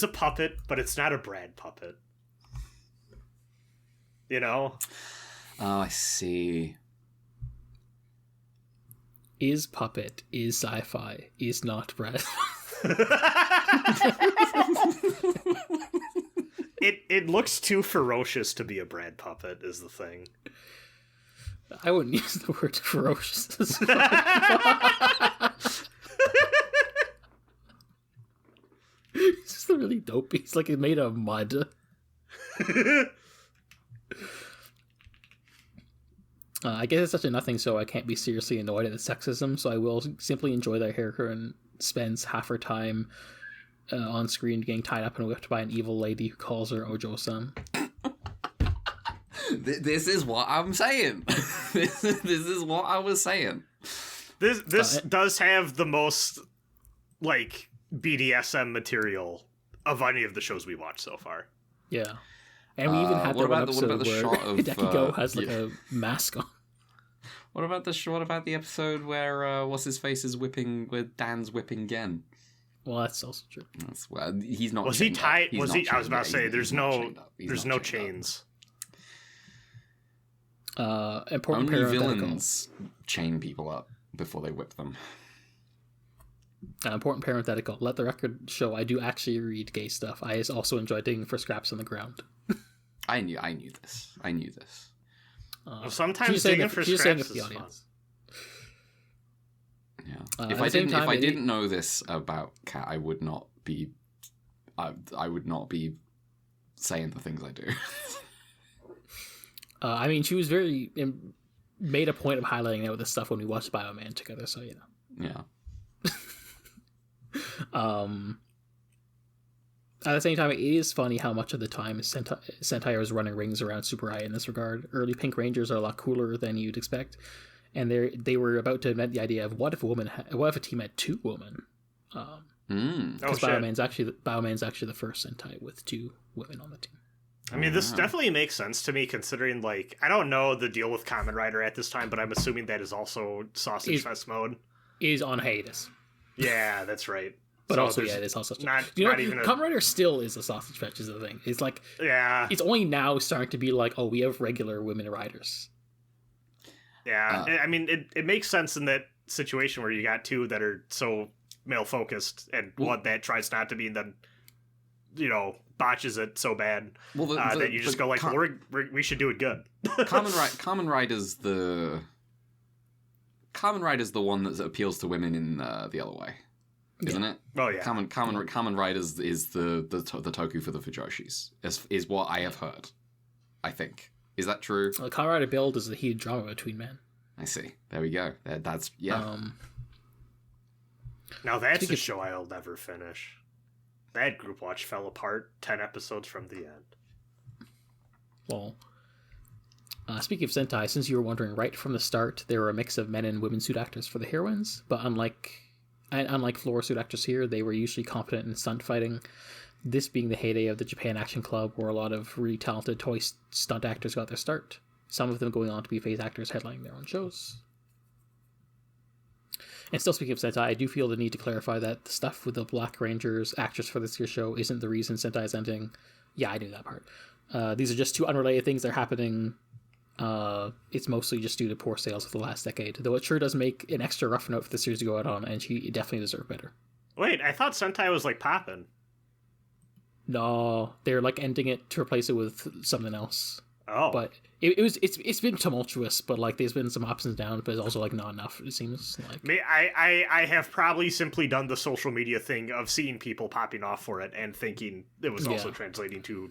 puppet, but it's not a Brad puppet. You know? Oh, I see. Is puppet, is sci-fi, is not Brad. It looks too ferocious to be a Brad puppet, is the thing. I wouldn't use the word ferocious. It's just a really dope piece. Like, it's made of mud. I guess it's such a nothing, so I can't be seriously annoyed at the sexism, so I will simply enjoy that Harrican spends half her time on screen getting tied up and whipped by an evil lady who calls her Ojo-san. This is what I'm saying. This is what I was saying. This does have the most, like, BDSM material of any of the shows we watched so far. Yeah. And we even had that one episode what about the where shot of, Hideki has like a mask on. What about the episode where what's his face is whipping with Dan's whipping Gen? Well, that's also true. Well, he's not. Was he chained up. tied? He's Was not he? I was chained about up. to say, there's no chained up. chains. Important Only parenthetical. villains chain people up before they whip them. Important parenthetical. Let the record show I do actually read gay stuff. I also enjoy digging for scraps on the ground. I knew this. Sometimes digging for scraps is fun. Yeah. If I didn't know this about Kat, I would not be saying the things I do. I mean, she was made a point of highlighting that with the stuff when we watched Bioman together, so you know. Yeah. At the same time, it is funny how much of the time Sentai is running rings around Super I in this regard. Early Pink Rangers are a lot cooler than you'd expect, and they were about to invent the idea of what if a team had two women? Because Bioman's actually the first Sentai with two women on the team. I mean, this definitely makes sense to me, considering, like, I don't know the deal with Kamen Rider at this time, but I'm assuming that is also Sausage Fest mode. Is on hiatus. Yeah, that's right. But So also, there's yeah, it is also not even Kamen Rider still is a sausage fetch is the thing. It's like, yeah, it's only now starting to be like, oh, we have regular women riders. yeah. I mean, it makes sense in that situation where you got two that are so male focused, and one that tries not to be, and then, you know, botches it so bad that you just go like, we should do it good. Kamen Rider's the one that appeals to women in the other way, isn't it? Oh yeah. Kamen Riders is the toku for the Fujoshis, is what I have heard. I think. Is that true? Well, Kamen Rider Build is a heated drama between men. I see. There we go. That's yeah. Now that's a show I'll never finish. That group watch fell apart 10 episodes from the end. Well, speaking of Sentai, since you were wondering, right from the start, there were a mix of men and women suit actors for the heroines, but unlike floor suit actors here, they were usually competent in stunt fighting. This being the heyday of the Japan Action Club, where a lot of really talented toy stunt actors got their start. Some of them going on to be face actors headlining their own shows. And still speaking of Sentai, I do feel the need to clarify that the stuff with the Black Rangers actors for this year's show isn't the reason Sentai is ending. Yeah, I knew that part. These are just two unrelated things that are happening it's mostly just due to poor sales of the last decade, though it sure does make an extra rough note for the series to go out on, and she definitely deserved better. Wait, I thought Sentai was like poppin'. No, they're like ending it to replace it with something else. Oh. But it's been tumultuous, but like there's been some ups and downs, but it's also like not enough, it seems like. I have probably simply done the social media thing of seeing people popping off for it and thinking it was also translating to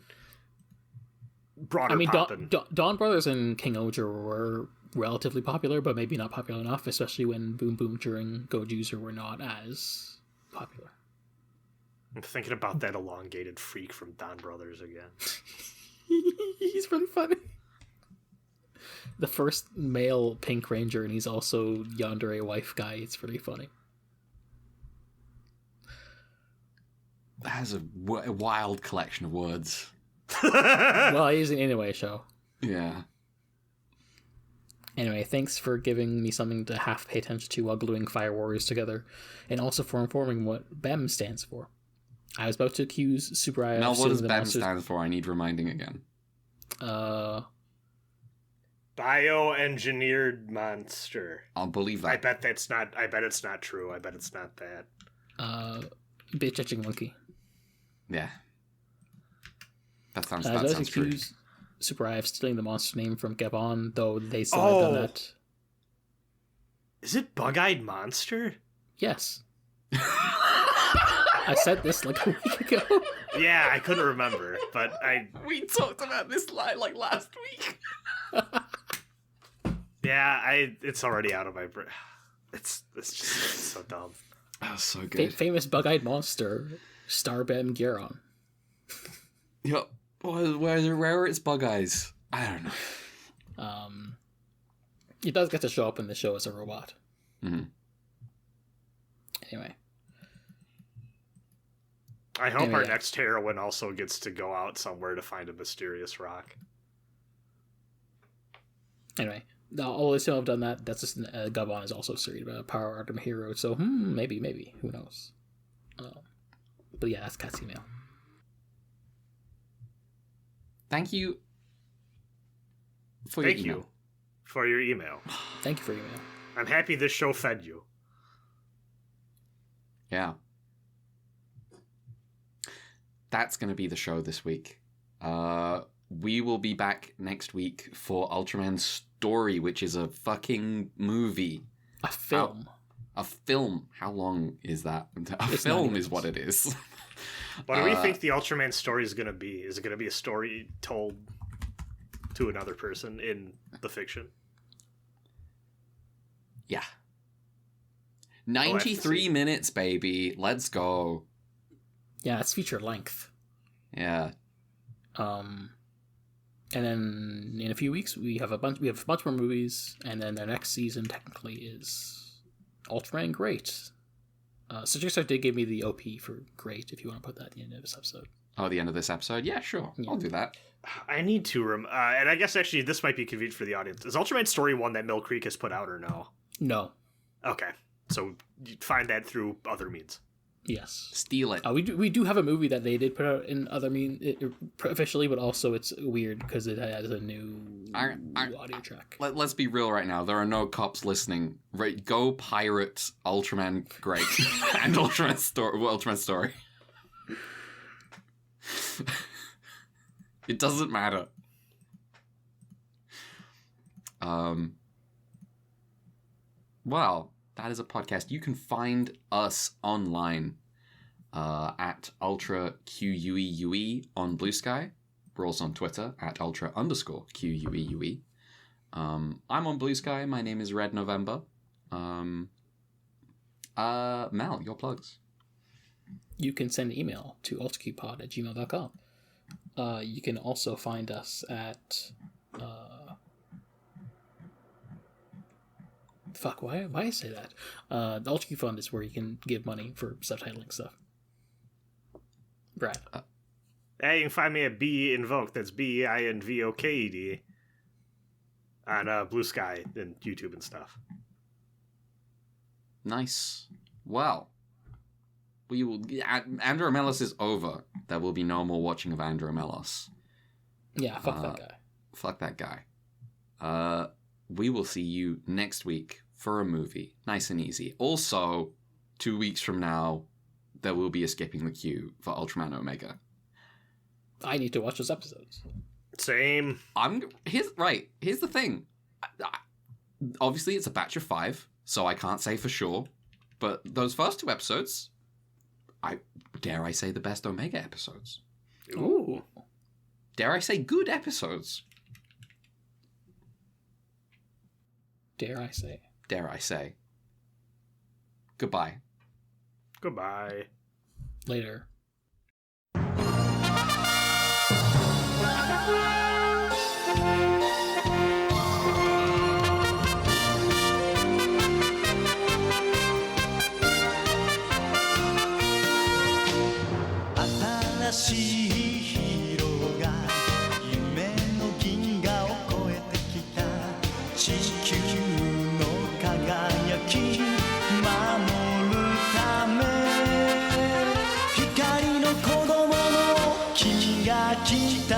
broader poppin'. Dawn Brothers and King Oger were relatively popular, but maybe not popular enough, especially when Boom Boom during Gojuzer were not as popular. I'm thinking about that elongated freak from Dawn Brothers again. He's really funny. The first male Pink Ranger, and he's also yandere wife guy. It's pretty funny. That has a wild collection of words. Well, it is an anime show. Yeah. Anyway, thanks for giving me something to half pay attention to while gluing Fire Warriors together, and also for informing what BEM stands for. I was about to accuse Subaraya Now, of what does the BEM monsters... stand for? I need reminding again. Bioengineered monster. I'll believe that. I bet it's not true. I bet it's not that. Bitch etching monkey. Yeah. That sounds I was true. accused Subaraya of stealing the monster name from Gabon, though they still have done that. Is it Bug-Eyed Monster? Yes. I said this like a week ago. Yeah, I couldn't remember, but We talked about this like last week. Yeah, it's already out of my brain. It's just so dumb. Oh, so good. Famous bug-eyed monster, Starbem Geron. Yep. Where are its bug eyes? I don't know. He does get to show up in the show as a robot. Mm-hmm. Anyway. I hope our next heroine also gets to go out somewhere to find a mysterious rock. Anyway, all they still have done that. That's just Gabon is also serious about Power Artem Hero. So maybe who knows? But yeah, that's Cat's email. Thank you for your email. For your email. Thank you for your email. I'm happy this show fed you. Yeah. That's going to be the show this week. We will be back next week for Ultraman Story, which is a fucking movie. A film. A film. How long is that? It's film is what it is. What do we think the Ultraman story is going to be? Is it going to be a story told to another person in the fiction? Yeah. 93 minutes, baby. Let's go. Yeah, it's feature length. Yeah. And then in a few weeks we have a bunch more movies, and then the next season technically is Ultraman Great. So Jigsaw did give me the OP for Great, if you want to put that at the end of this episode. Oh, the end of this episode? Yeah, sure. Yeah. I'll do that. I need to and I guess actually this might be convenient for the audience. Is Ultraman Story one that Mill Creek has put out or no? No. Okay. So you find that through other means. Yes. Steal it. We do have a movie that they did put out in other officially, but also it's weird because it has a new audio track. Let's be real right now. There are no cops listening. Right, go pirate Ultraman Great and Ultraman Story. It doesn't matter. Well, that is a podcast. You can find us online at Ultra QUEUE on Blue Sky. We're also on Twitter at Ultra_QUEUE. I'm on Blue Sky. My name is Red November. Mel, your plugs. You can send an email to ultraqpod@gmail.com. You can also find us at... why I say that? The Ultra Fund is where you can give money for subtitling stuff. Brad. Hey, you can find me at B Invoke. That's BEINVOKED on Blue Sky and YouTube and stuff. Nice. Well, we will. Andro Melos is over. There will be no more watching of Andro Melos. Yeah, fuck that guy. Fuck that guy. we will see you next week for a movie. Nice and easy. Also, 2 weeks from now, there will be a skipping the queue for Ultraman Omega. I need to watch those episodes. Same. Here's the thing. Obviously, it's a batch of 5, so I can't say for sure. But those first 2 episodes, dare I say the best Omega episodes. Ooh. Dare I say good episodes. Dare I say. Dare I say. Goodbye. Goodbye. Later. 新しいヒーローが夢の銀河を越えてきた地球の輝き守るため光の子供の君が来た